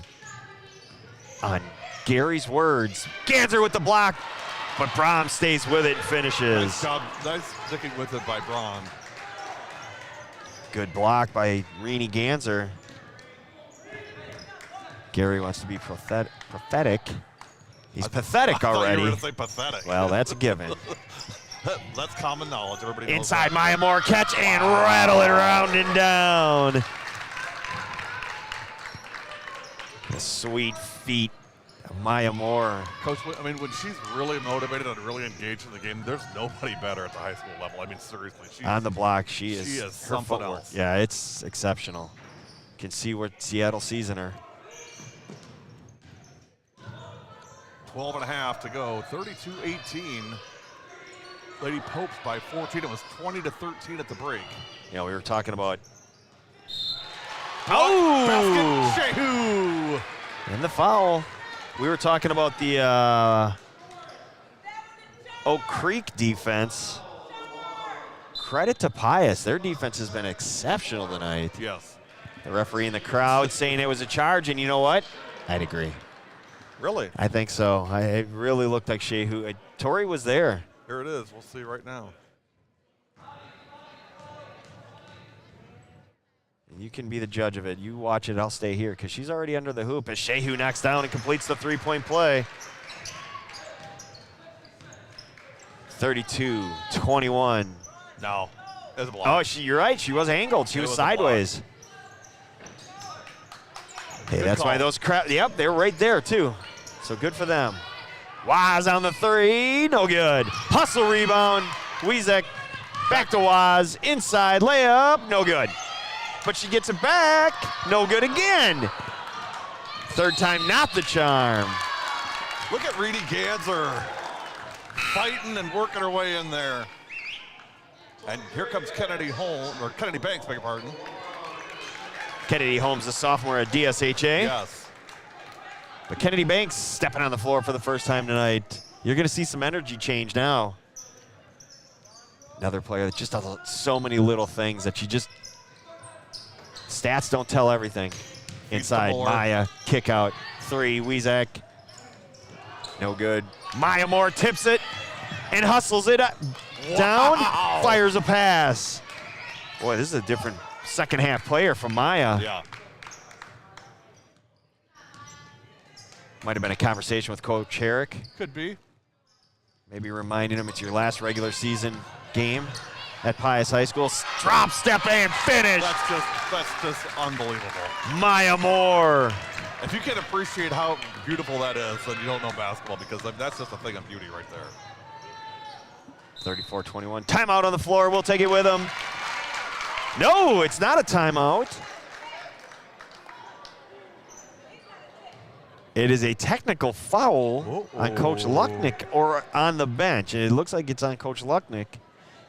on Gary's words, Ganser with the block, but Brom stays with it and finishes. Nice job, nice sticking with it by Braun. Good block by Renee Ganser. Gary wants to be prophetic. He's pathetic already. You were going to say pathetic. Well, that's a given. That's common knowledge. Everybody knows Inside that. Maya Moore, catch and rattle it around and down. The sweet feet of Maya Moore. Coach, I mean, when she's really motivated and really engaged in the game, there's nobody better at the high school level. I mean, seriously. On the block, she is her something footwork. else. Yeah, it's exceptional. You can see what Seattle sees in her. 12 and a half to go, 32-18. Lady Popes by 14. It was 20-13 at the break. Yeah, we were talking about. Basket, Shehu! And the foul. We were talking about the Oak Creek defense. Credit to PIUS. Their defense has been exceptional tonight. Yes. The referee in the crowd saying it was a charge, and you know what? I'd agree. Really? I think so. It really looked like Shehu. Tori was there. Here it is. We'll see right now. And you can be the judge of it. You watch it. I'll stay here because she's already under the hoop as Shehu knocks down and completes the three-point play. 32-21. No. It was a block. Oh, you're right. She was angled. She was sideways. Hey, Good that's call. why those yep, they're right there too. So good for them. Waz on the 3, no good. Hustle rebound, Wiesek back to Waz, inside layup, no good. But she gets it back, no good again. Third time, not the charm. Look at Renee Ganser fighting and working her way in there. And here comes Kennedy Banks, beg your pardon. Kennedy Holmes, a sophomore at DSHA. Yes. But Kennedy Banks stepping on the floor for the first time tonight. You're going to see some energy change now. Another player that just does so many little things that you just, stats don't tell everything. Inside, Maya, kick out, 3, Weezak. No good. Maya Moore tips it and hustles it down, fires a pass. Boy, this is a different second half player from Maya. Yeah. Might have been a conversation with Coach Herrick. Could be. Maybe reminding him it's your last regular season game at PIUS High School. Drop, step, and finish. That's just unbelievable. Maya Moore. If you can't appreciate how beautiful that is, then you don't know basketball, because that's just a thing of beauty right there. 34-21. Timeout on the floor. We'll take it with him. No, it's not a timeout. It is a technical foul on Coach Lucknick, or on the bench. And it looks like it's on Coach Lucknick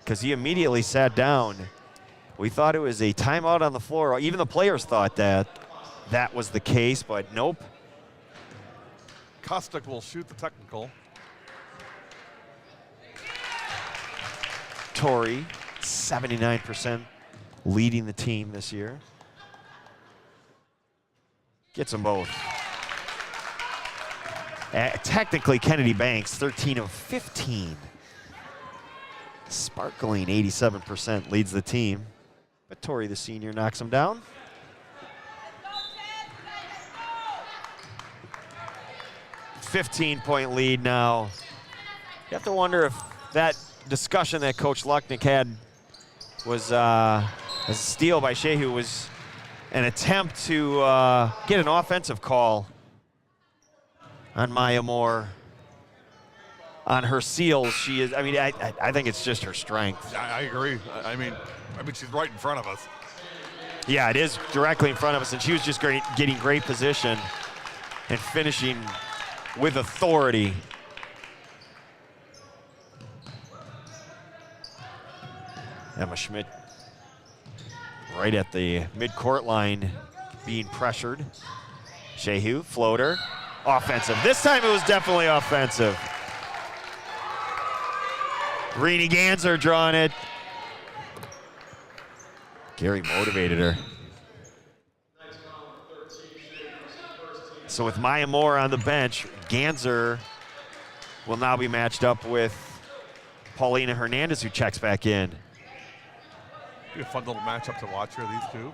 because he immediately sat down. We thought it was a timeout on the floor. Even the players thought that was the case, but nope. Kostic will shoot the technical. Torrey, 79% leading the team this year. Gets them both. Technically, Kennedy Banks, 13 of 15. Sparkling 87% leads the team. But Torrey, the senior, knocks him down. $15-point lead now. You have to wonder if that discussion that Coach Lucknick had was a steal by Shehu was an attempt to get an offensive call on Maya Moore. On her seals, she is, I mean, I think it's just her strength. I agree. I mean, she's right in front of us. Yeah, it is directly in front of us, and she was just getting great position and finishing with authority. Emma Schmidt right at the midcourt line being pressured. Shehu, floater, offensive. This time it was definitely offensive. Rini Ganser drawing it. Gary motivated her. So with Maya Moore on the bench, Ganser will now be matched up with Paulina Hernandez, who checks back in. Be a fun little matchup to watch here, these two.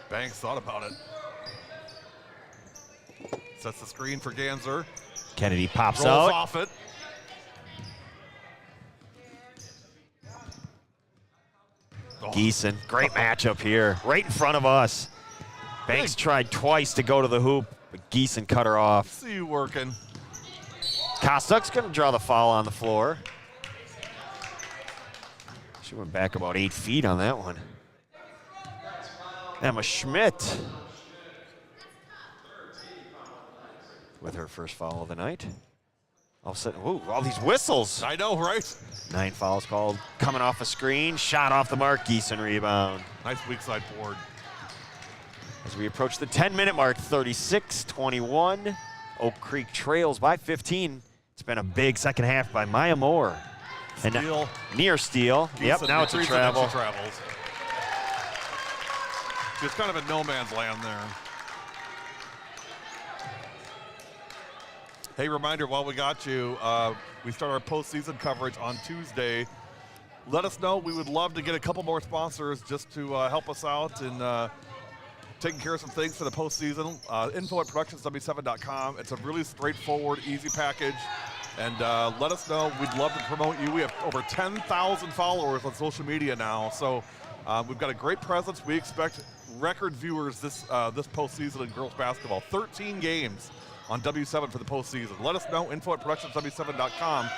Banks thought about it. Sets the screen for Ganser. Kennedy pops Rolls out. off it. Geeson, great matchup here, right in front of us. Banks tried twice to go to the hoop, but Geeson cut her off. See you working. Kostuk's gonna draw the foul on the floor. She went back about 8 feet on that one. Emma Schmidt with her first foul of the night. All of a sudden, ooh, all these whistles. I know, right? 9 fouls called. Coming off a screen, shot off the mark, Geeson rebound. Nice weak side board. As we approach the 10-minute mark, 36-21. Oak Creek trails by 15. It's been a big second half by Maya Moore. Steal. And near steal. Geeson Yep, now it's a travel. She travels. She's kind of in no man's land there. Hey, reminder, while we got you, we start our postseason coverage on Tuesday. Let us know. We would love to get a couple more sponsors just to help us out in taking care of some things for the postseason. Info at productionsw7.com. It's a really straightforward, easy package. And let us know. We'd love to promote you. We have over 10,000 followers on social media now. So we've got a great presence. We expect record viewers this postseason in girls basketball. 13 games on W7 for the postseason. Let us know. Info at productionsw7.com.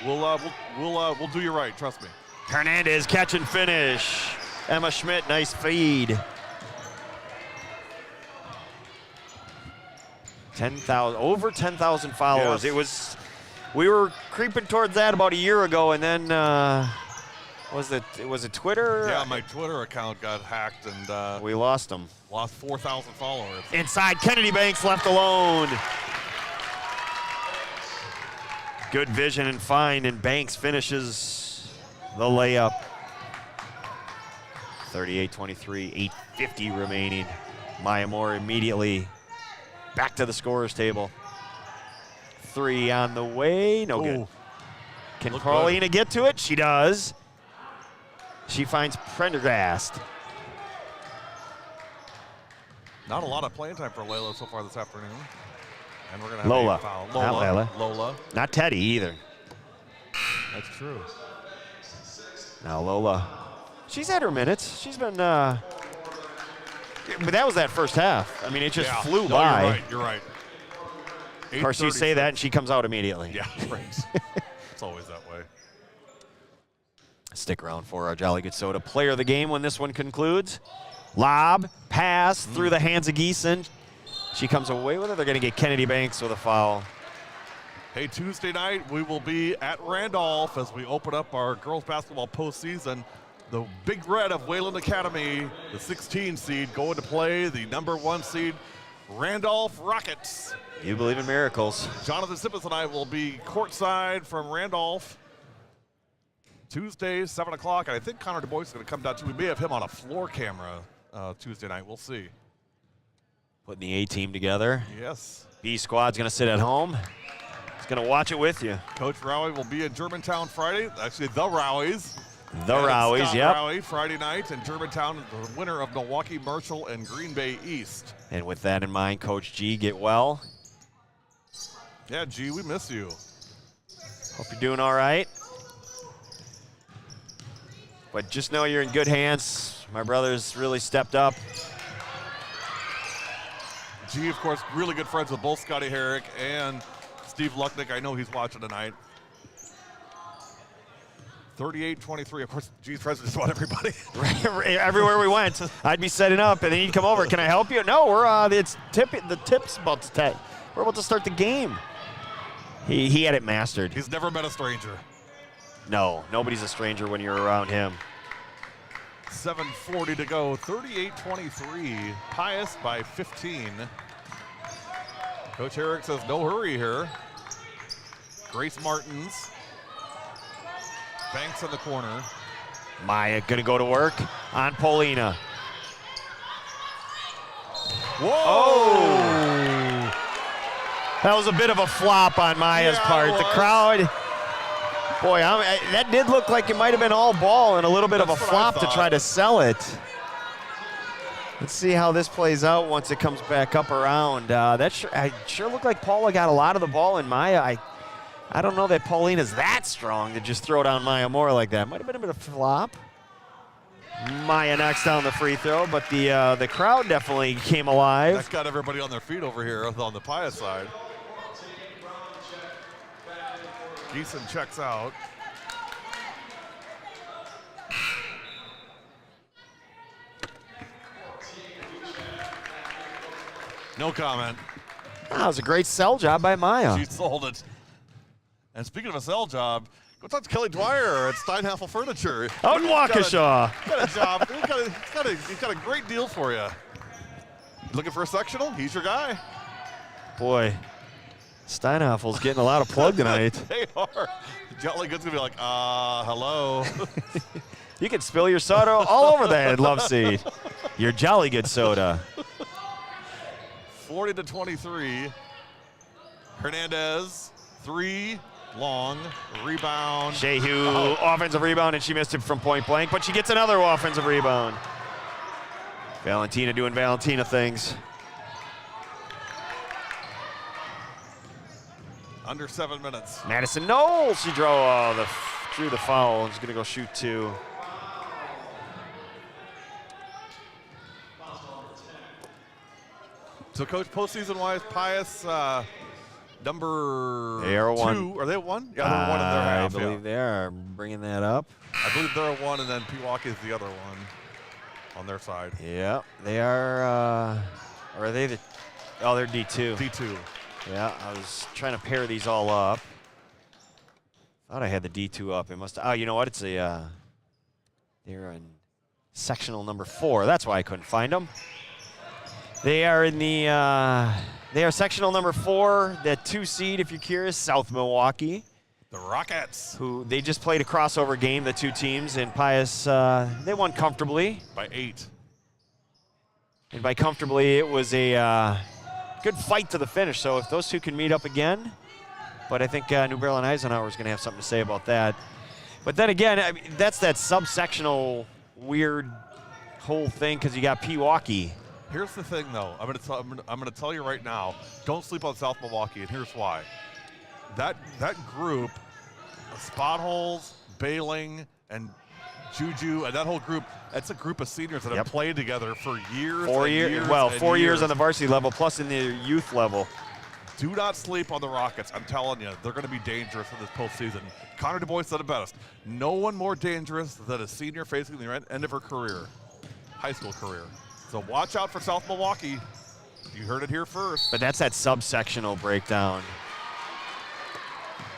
We'll do you right. Trust me. Hernandez catch and finish. Emma Schmidt, nice feed. 10,000, over 10,000 followers. Yes. We were creeping towards that about a year ago, and then was it Twitter? Yeah, my Twitter account got hacked, and we lost them. Lost 4,000 followers. Inside, Kennedy Banks left alone. Good vision and find, and Banks finishes the layup. 38-23, 8:50 remaining. Maya Moore immediately back to the scorer's table. 3 on the way, no good. Can Paulina get to it? She does. She finds Prendergast. Not a lot of playing time for Layla so far this afternoon. And we're going to have Lola. a foul. Not Layla. Lola. Not Teddy either. That's true. Now Lola. She's had her minutes. She's been, but that was that first half. I mean, it just flew by. You're right. Of course, you say that and she comes out immediately. Yeah, right. It's always that way. Stick around for our Jolly Good Soda player of the game when this one concludes. Lob, pass through the hands of Geeson. She comes away with it. They're going to get Kennedy Banks with a foul. Hey, Tuesday night, we will be at Randolph as we open up our girls basketball postseason. The Big Red of Wayland Academy, the 16 seed, going to play the #1 seed, Randolph Rockets. You believe in miracles. Jonathan Sippis and I will be courtside from Randolph Tuesday, 7 o'clock. And I think Connor Du Bois is going to come down too. We may have him on a floor camera Tuesday night. We'll see. Putting the A-team together. Yes. B squad's going to sit at home. He's going to watch it with you. Coach Rowie will be in Germantown Friday. Actually, the Rowies. The Rowies, yep. Rowie Friday night in Germantown, the winner of Milwaukee Marshall and Green Bay East. And with that in mind, Coach G, get well. Yeah, G, we miss you. Hope you're doing all right. But just know you're in good hands. My brother's really stepped up. G, of course, really good friends with both Scotty Herrick and Steve Lucknick. I know he's watching tonight. 38-23. Of course, G's friends just want everybody. Everywhere we went, I'd be setting up, and then he'd come over. Can I help you? No, we're the tip's about to we're about to start the game. He had it mastered. He's never met a stranger. No, nobody's a stranger when you're around him. 7:40 to go. 38-23. Pius by 15. Coach Herrick says no hurry here. Grace Martins. Banks in the corner. Maya gonna go to work on Paulina. Whoa! Oh! That was a bit of a flop on Maya's part. The crowd, boy, that did look like it might have been all ball and a little bit of a flop to try to sell it. Let's see how this plays out once it comes back up around. I sure looked like Paula got a lot of the ball, and Maya, I don't know that Paulina's that strong to just throw down Maya Moore like that. Might have been a bit of a flop. Maya knocks down the free throw, but the crowd definitely came alive. That's got everybody on their feet over here on the Pius side. Geeson checks out. No comment. That was a great sell job by Maya. She sold it. And speaking of a sell job, go talk to Kelly Dwyer at Steinhaffel Furniture. Out in Waukesha. Got a job. He's got a great deal for you. Looking for a sectional? He's your guy. Boy, Steinhaffel's getting a lot of plug tonight. They are. Jolly Good's going to be like, hello. You can spill your soda all over that love seat. Your Jolly Good soda. 40-23. Hernandez, 3, long, rebound. Shehu, offensive rebound, and she missed it from point blank, but she gets another offensive rebound. Valentina doing Valentina things. Under 7 minutes. Madison Knowles, she drew the foul. She's going to go shoot 2. So, Coach, postseason-wise, Pius, number they are 2. One. Are they 1? Yeah, they're 1 in their half. I believe they are bringing that up. I believe they're 1, and then Pewaukee is the other one on their side. Yeah, they are. Or are they the? Oh, they're D2. D2. Yeah, I was trying to pair these all up. Thought I had the D2 up. It must. Oh, you know what? It's a. They're in sectional number 4. That's why I couldn't find them. They are in the. They are sectional number 4, the 2 seed, if you're curious, South Milwaukee. The Rockets. Who they just played a crossover game, the two teams, and Pius, they won comfortably. By 8. And by comfortably, it was a good fight to the finish. So if those two can meet up again, but I think New Barrel and Eisenhower is going to have something to say about that. But then again, I mean, that's that subsectional weird whole thing because you got Pewaukee. Here's the thing, though. I'm going to tell you right now. Don't sleep on South Milwaukee, and here's why. That group, Spot Holes, Bailing, and Juju, and that whole group, that's a group of seniors that have played together for years. 4 years. Well, 4 years on the varsity level, plus in the youth level. Do not sleep on the Rockets. I'm telling you, they're going to be dangerous in this postseason. Connor Du Bois said it best. No one more dangerous than a senior facing the end of her career, high school career. So watch out for South Milwaukee. You heard it here first. But that's that subsectional breakdown.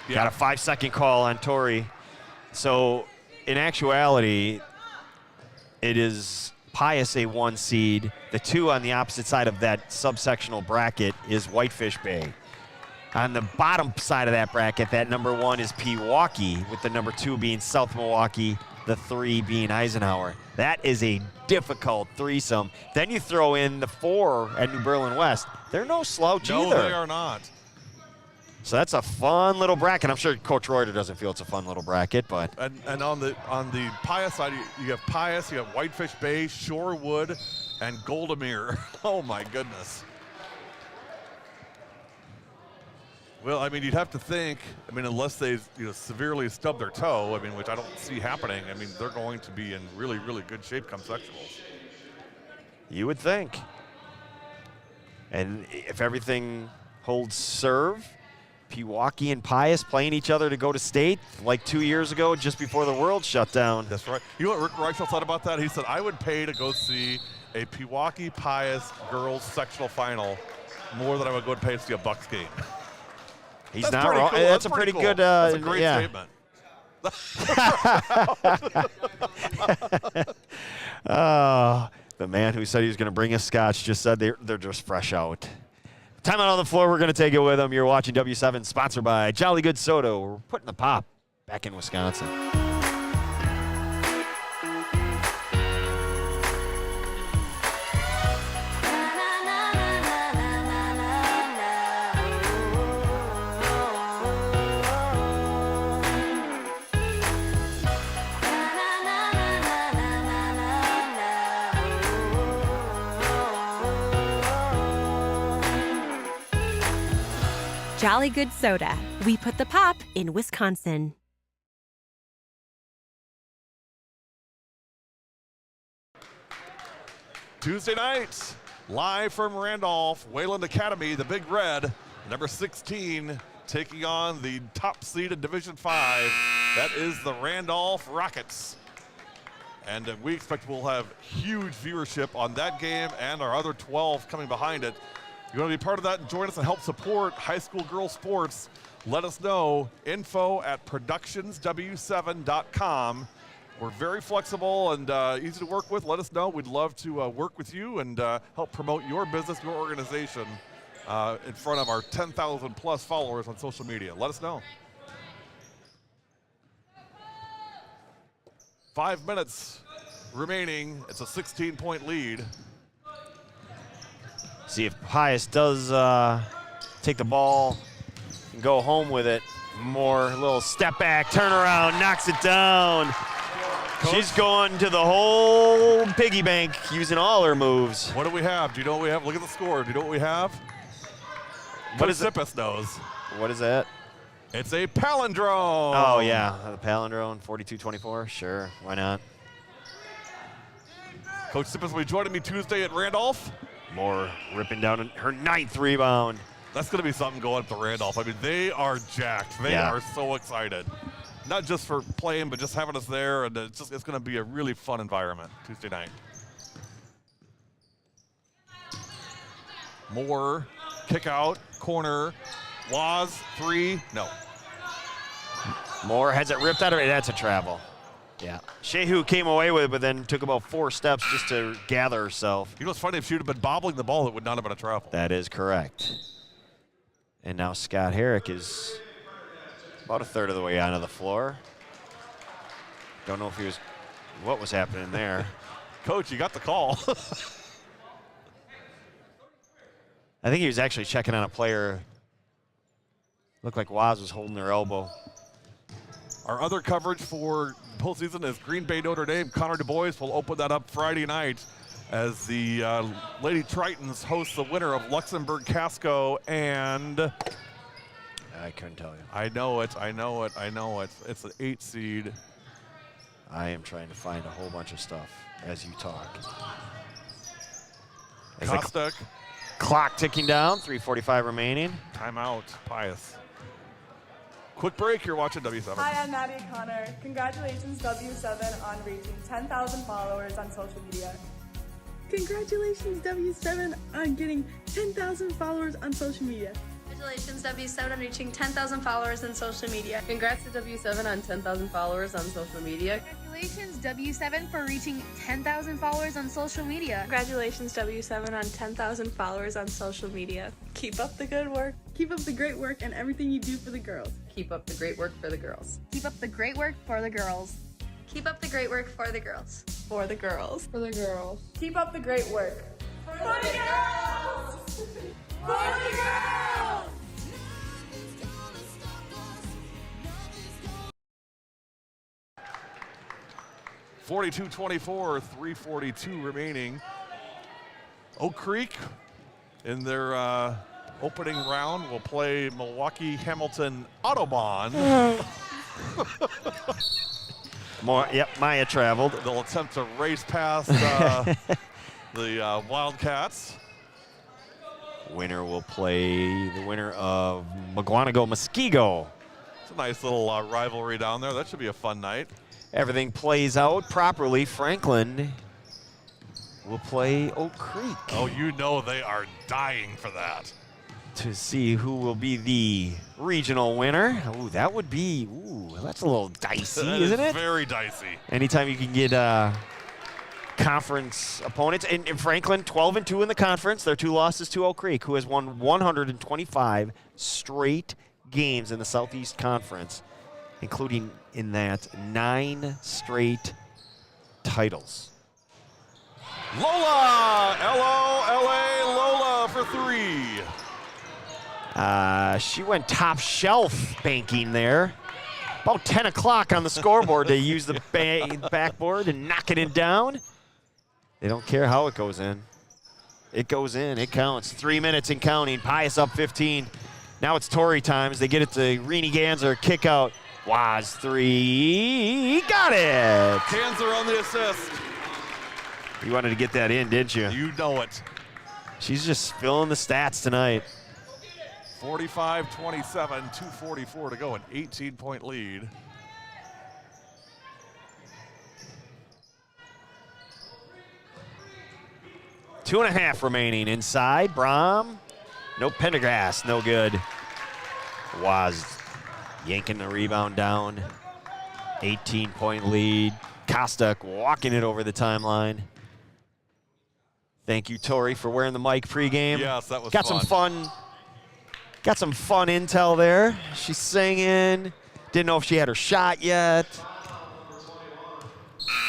Yeah. Got a 5-second call on Torrey. So in actuality, it is Pius a 1 seed. The 2 on the opposite side of that subsectional bracket is Whitefish Bay. On the bottom side of that bracket, that number 1 is Pewaukee, with the number 2 being South Milwaukee, the 3 being Eisenhower. That is a difficult threesome. Then you throw in the 4 at New Berlin West. They're no slouch either. No, they are not. So that's a fun little bracket. I'm sure Coach Reuter doesn't feel it's a fun little bracket, but and on the Pius side, you have Pius, you have Whitefish Bay, Shorewood, and Goldemere. Oh my goodness. Well, I mean, you'd have to think. I mean, unless they severely stub their toe, I mean, which I don't see happening. I mean, they're going to be in really, really good shape come sectionals. You would think. And if everything holds serve, Pewaukee and Pius playing each other to go to state like 2 years ago, just before the world shut down. That's right. You know what Rick Reichel thought about that? He said, I would pay to go see a Pewaukee-Pius girls sectional final more than I would go and pay to see a Bucks game. He's That's not wrong. cool. That's a pretty cool. good. That's a great statement. The man who said he was going to bring us scotch just said they're just fresh out. Time out on the floor. We're going to take it with them. You're watching W7, sponsored by Jolly Good Soda. We're putting the pop back in Wisconsin. Jolly Good Soda. We put the pop in Wisconsin. Tuesday night, live from Randolph, Wayland Academy, the Big Red, number 16, taking on the top seed in Division 5. That is the Randolph Rockets. And we expect we'll have huge viewership on that game and our other 12 coming behind it. You want to be part of that and join us and help support high school girls sports? Let us know. info@productionsw7.com. We're very flexible and easy to work with. Let us know. We'd love to work with you and help promote your business, your organization in front of our 10,000 plus followers on social media. Let us know. 5 minutes remaining. It's a 16-point lead. See if Pius does take the ball and go home with it. More little step back, turn around, knocks it down. Coach? She's going to the whole piggy bank using all her moves. What do we have? Do you know what we have? Look at the score. Do you know what we have? What is Zippus knows. What is that? It's a palindrome. Oh, yeah, the palindrome, 42-24. Sure, why not? Coach Zippus will be joining me Tuesday at Randolph. Moore ripping down her 9th rebound. That's going to be something going up to Randolph. I mean, they are jacked. They are so excited. Not just for playing, but just having us there. And it's going to be a really fun environment Tuesday night. Moore, kick out, corner. Waz, 3, no. Moore has it ripped out of it. That's a travel. Yeah. Shehu came away with it, but then took about 4 steps just to gather herself. You know what's funny? If she would have been bobbling the ball, it would not have been a travel. That is correct. And now Scott Herrick is About a third of the way onto the floor. Don't know if he was, what was happening there. Coach, you got the call. I think he was actually checking on a player. Looked like Waz was holding their elbow. Our other coverage for postseason is Green Bay Notre Dame. Connor Du Bois will open that up Friday night as the Lady Tritons host the winner of Luxembourg Casco and I couldn't tell you. I know it. It's an 8 seed. I am trying to find a whole bunch of stuff as you talk. Kostek. Clock ticking down, 3:45 remaining. Timeout, Pius. Quick break, you're watching W7. Hi, I'm Maddie Connor. Congratulations, W7, on reaching 10,000 followers on social media. Congratulations, W7, on getting 10,000 followers on social media. Congratulations, W7, on reaching 10,000 followers on social media. Congrats to W7 on 10,000 followers on social media. Congratulations, W7, for reaching 10,000 followers on social media. Congratulations, W7, on 10,000 followers on social media. Keep up the good work. Keep up the great work and everything you do for the girls. Keep up the great work for the girls. Keep up the great work for the girls. Keep up the great work for the girls. For the girls. For the girls. Keep up the great work. For the girls! For the girls! (42-24), 3:42 remaining. Oak Creek in their opening round will play Milwaukee Hamilton Autobahn. Maya traveled. They'll attempt to race past the Wildcats. Winner will play the winner of Muskego. It's a nice little rivalry down there. That should be a fun night. Everything plays out properly. Franklin will play Oak Creek. Oh, you know they are dying for that. To see who will be the regional winner. Ooh, that would be, that's a little dicey, isn't it? Very dicey. Anytime you can get conference opponents. And Franklin, 12-2 in the conference. Their 2 losses to Oak Creek, who has won 125 straight games in the Southeast Conference, including in that 9 straight titles. Lola, L-O-L-A, Lola for 3. She went top shelf banking there. About 10 o'clock on the scoreboard. They use the backboard and knocking it down. They don't care how it goes in. It goes in, it counts. 3 minutes and counting. Pius up 15. Now it's Torrey times. They get it to Rini Ganser, kick out. Waz 3, got it. Ganser on the assist. You wanted to get that in, didn't you? You know it. She's just filling the stats tonight. 45-27, 2:44 to go, an 18-point lead. Two and a half remaining inside. Brom, no Pendergrass, no good. Waz yanking the rebound down. 18-point lead. Kostek walking it over the timeline. Thank you, Tori, for wearing the mic pregame. Yes, that was Got some fun. Got some fun intel there. She's singing. Didn't know if she had her shot yet.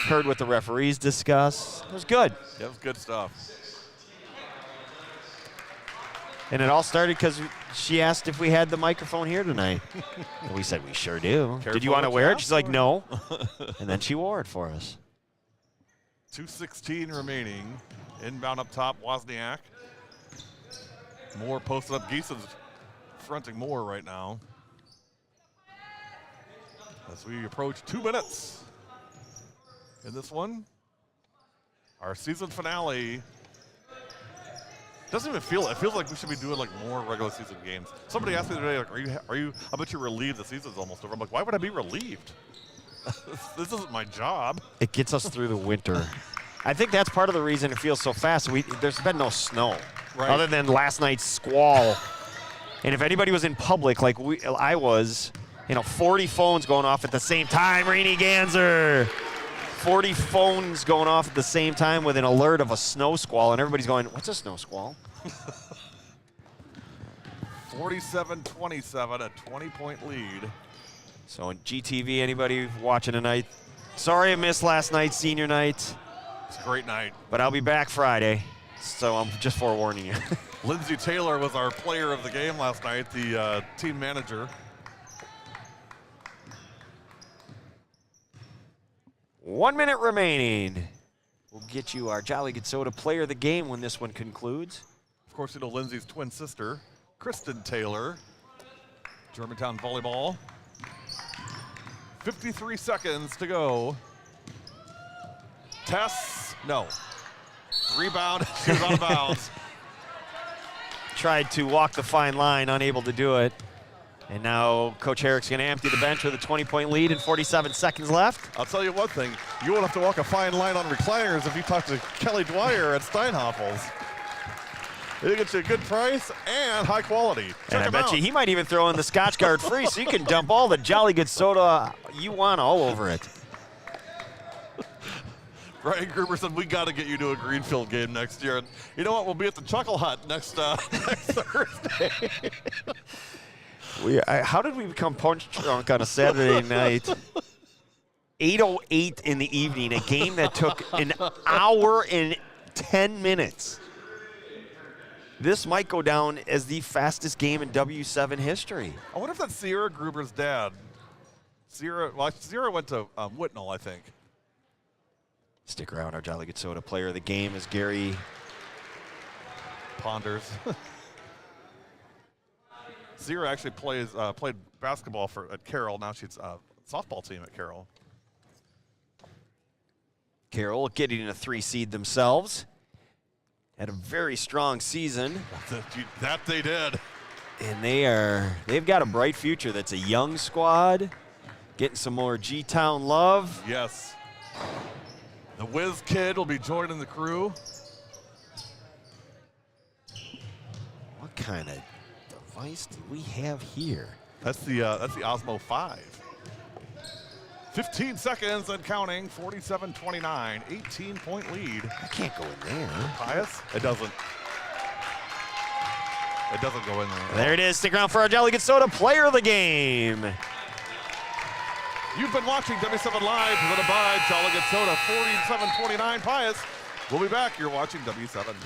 Heard what the referees discuss. It was good. Yeah, it was good stuff. And it all started because she asked if we had the microphone here tonight. And we said, we sure do. Did you want to wear it? She's like, no. And then she wore it for us. 2:16 remaining. Inbound up top, Wozniak. Moore posted up. Geeson's fronting Moore right now. As we approach 2 minutes in this one. Our season finale. Doesn't even feel, it feels like we should be doing like more regular season games. Somebody asked me today, like, are you, I bet you're relieved the season's almost over. I'm like, why would I be relieved? This isn't my job. It gets us through the winter. I think that's part of the reason it feels so fast. There's been no snow, right, other than last night's squall. And if anybody was in public like I was, 40 phones going off at the same time. Rini Ganser, 40 phones going off at the same time with an alert of a snow squall, and everybody's going, what's a snow squall? 47-27, a 20-point lead. So on GTV, anybody watching tonight, sorry I missed last night's senior night. It's a great night. But I'll be back Friday, so I'm just forewarning you. Lindsey Taylor was our player of the game last night, the team manager. 1 minute remaining. We'll get you our Jolly Good Soda player of the game when this one concludes. Of course, you know Lindsey's twin sister, Kristen Taylor, Germantown volleyball. 53 seconds to go. Tess, no. Rebound, she was out of bounds. Tried to walk the fine line, unable to do it. And now Coach Herrick's going to empty the bench with a 20-point lead and 47 seconds left. I'll tell you one thing, you won't have to walk a fine line on recliners if you talk to Kelly Dwyer at Steinhoffels. They get you a good price and high quality. And I bet you he might even throw in the Scotch Guard free, so you can dump all the Jolly Good Soda you want all over it. Brian Gruber said, we got to get you to a Greenfield game next year. And you know what? We'll be at the Chuckle Hut next Thursday. How did we become punch drunk on a Saturday night? 8:08 in the evening, a game that took an hour and 10 minutes. This might go down as the fastest game in W7 history. I wonder if that's Sierra Gruber's dad. Sierra went to Whitnall, I think. Stick around, our Jolly Good Soda player of the game is Gary Ponders. Sierra actually played basketball at Carroll. Now she's softball team at Carroll. Carroll getting a 3 seed themselves. Had a very strong season. That they did. And they've got a bright future. That's a young squad, getting some more G-Town love. Yes. The Whiz Kid will be joining the crew. What kind of device do we have here? That's the Osmo 5. 15 seconds and counting, 47-29, 18-point lead. I can't go in there. PIUS? It doesn't. It doesn't go in there. There it is. Stick around for our Jolly Good Soda player of the game. You've been watching W7 Live, presented by Jolly Good Soda, 47-29 PIUS. We'll be back. You're watching W7.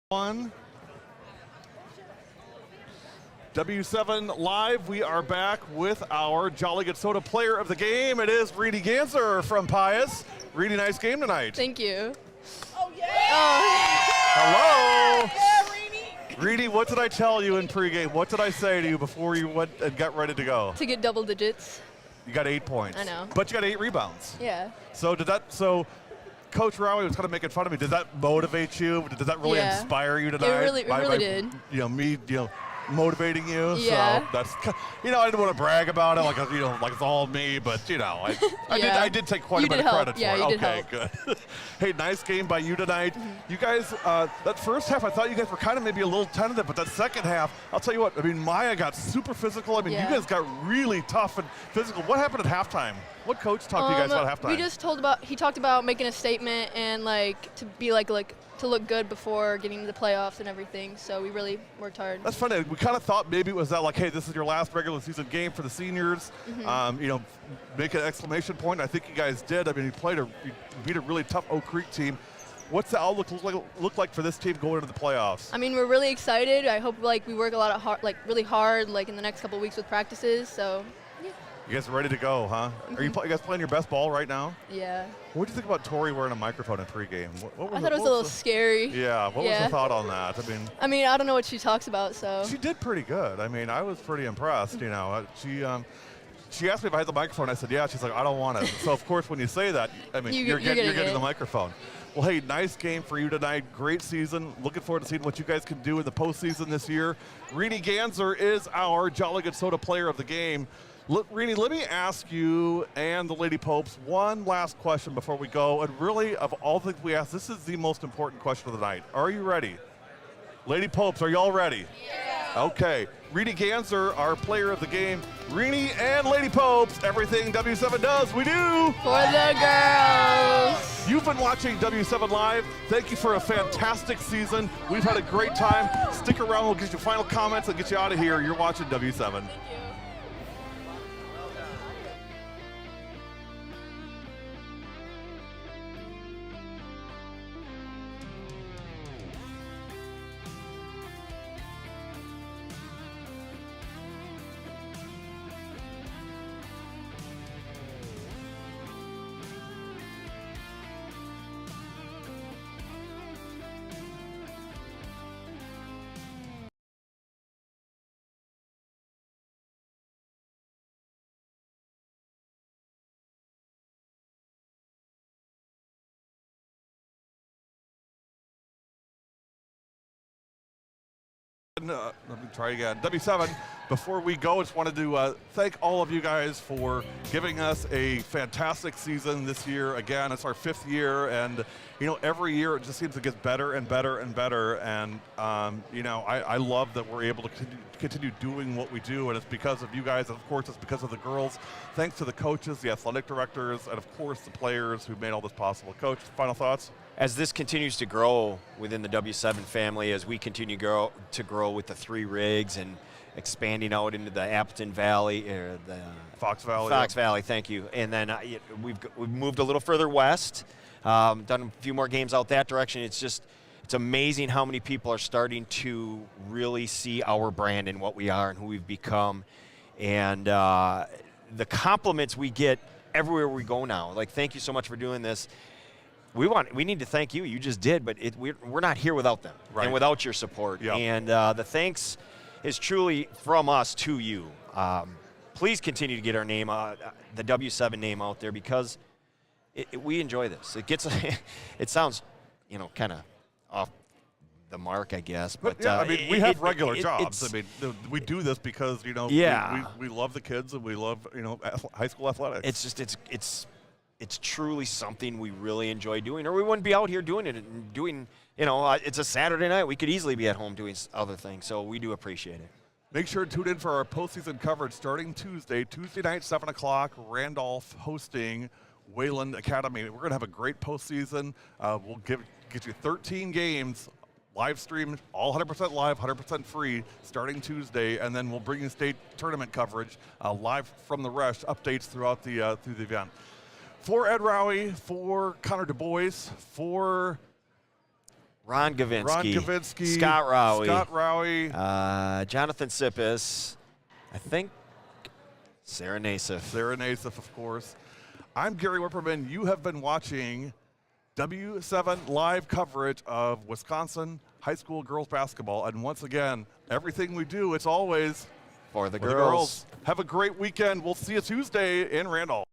One. W7 Live, we are back with our Jolly Good Soda player of the game. It is Reedy Ganser from PIUS. Reedy, nice game tonight. Thank you. Oh, yeah! Hello! Yeah, Reedy, what did I tell you in pregame? What did I say to you before you went and got ready to go? To get double digits. You got 8 points. I know. But you got 8 rebounds. Yeah. So Coach Rowie was kind of making fun of me. Did that motivate you? Did that really inspire you tonight? It really did. Me, motivating you. Yeah. So that's, I didn't want to brag about it like it's all me, but I did take quite a bit of credit for it. You did Okay, help. good. Hey, nice game by you tonight. You guys, that first half, I thought you guys were kind of maybe a little tentative, but that second half, I'll tell you what. I mean, Maya got super physical. I mean, you guys got really tough and physical. What happened at halftime? What coach talked to you guys about halftime? We just he talked about making a statement and to be to look good before getting to the playoffs and everything. So we really worked hard. That's funny. We kind of thought maybe it was that hey, this is your last regular season game for the seniors. Make an exclamation point. I think you guys did. I mean, you beat a really tough Oak Creek team. What's the outlook look like for this team going into the playoffs? I mean, we're really excited. I hope we work a lot of really hard in the next couple of weeks with practices. So. You guys are ready to go, huh? Are you guys playing your best ball right now? Yeah. What do you think about Tori wearing a microphone in pregame? I thought it was a little scary. Yeah. What was the thought on that? I mean, I don't know what she talks about, so. She did pretty good. I mean, I was pretty impressed. She asked me if I had the microphone. I said, yeah. She's like, I don't want it. So of course, when you say that, I mean, you're getting the microphone. Well, hey, nice game for you tonight. Great season. Looking forward to seeing what you guys can do in the postseason this year. Reedy Ganser is our Jolly Good Soda player of the game. Reedy, let me ask you and the Lady Popes one last question before we go. And really, of all the things we ask, this is the most important question of the night. Are you ready? Lady Popes, are you all ready? Yeah. Okay. Reedy Ganser, our player of the game. Reedy and Lady Popes, everything W7 does, we do. For the girls. You've been watching W7 Live. Thank you for a fantastic season. We've had a great time. Stick around. We'll get you final comments and get you out of here. You're watching W7. Thank you. Let me try again. W7, before we go, just wanted to thank all of you guys for giving us a fantastic season this year. Again, it's our 5th year, and every year it just seems to get better and better and better. And I love that we're able to continue doing what we do, and it's because of you guys, and of course it's because of the girls. Thanks to the coaches, the athletic directors, and of course the players who made all this possible. Coach, final thoughts? As this continues to grow within the W7 family, as we continue to grow with the 3 rigs and expanding out into the Appleton Valley, or the Fox Valley. Fox Valley, thank you. And then we've moved a little further west, done a few more games out that direction. It's amazing how many people are starting to really see our brand and what we are and who we've become. And the compliments we get everywhere we go now. Thank you so much for doing this. We need to thank you. You just did, but we're not here without them and without your support. Yep. And the thanks is truly from us to you. Please continue to get our name, the W7 name out there, because we enjoy this. It sounds, kind of off the mark, I guess. But yeah, I mean, we have regular jobs. I mean, we do this because we love the kids and we love high school athletics. It's truly something we really enjoy doing, or we wouldn't be out here doing it and doing, it's a Saturday night. We could easily be at home doing other things, so we do appreciate it. Make sure to tune in for our postseason coverage starting Tuesday night, 7 o'clock, Randolph hosting Wayland Academy. We're going to have a great postseason. We'll get you 13 games, live stream, all 100% live, 100% free, starting Tuesday, and then we'll bring you state tournament coverage live from the Resch, updates throughout the event. For Ed Rowie, for Connor Du Bois, for Ron Gavinsky, Scott Rowie, Jonathan Sippis, I think Sarah Nassif. Of course. I'm Gary Whipperman. You have been watching W7 live coverage of Wisconsin high school girls basketball. And once again, everything we do, it's always for the girls. Have a great weekend. We'll see you Tuesday in Randolph.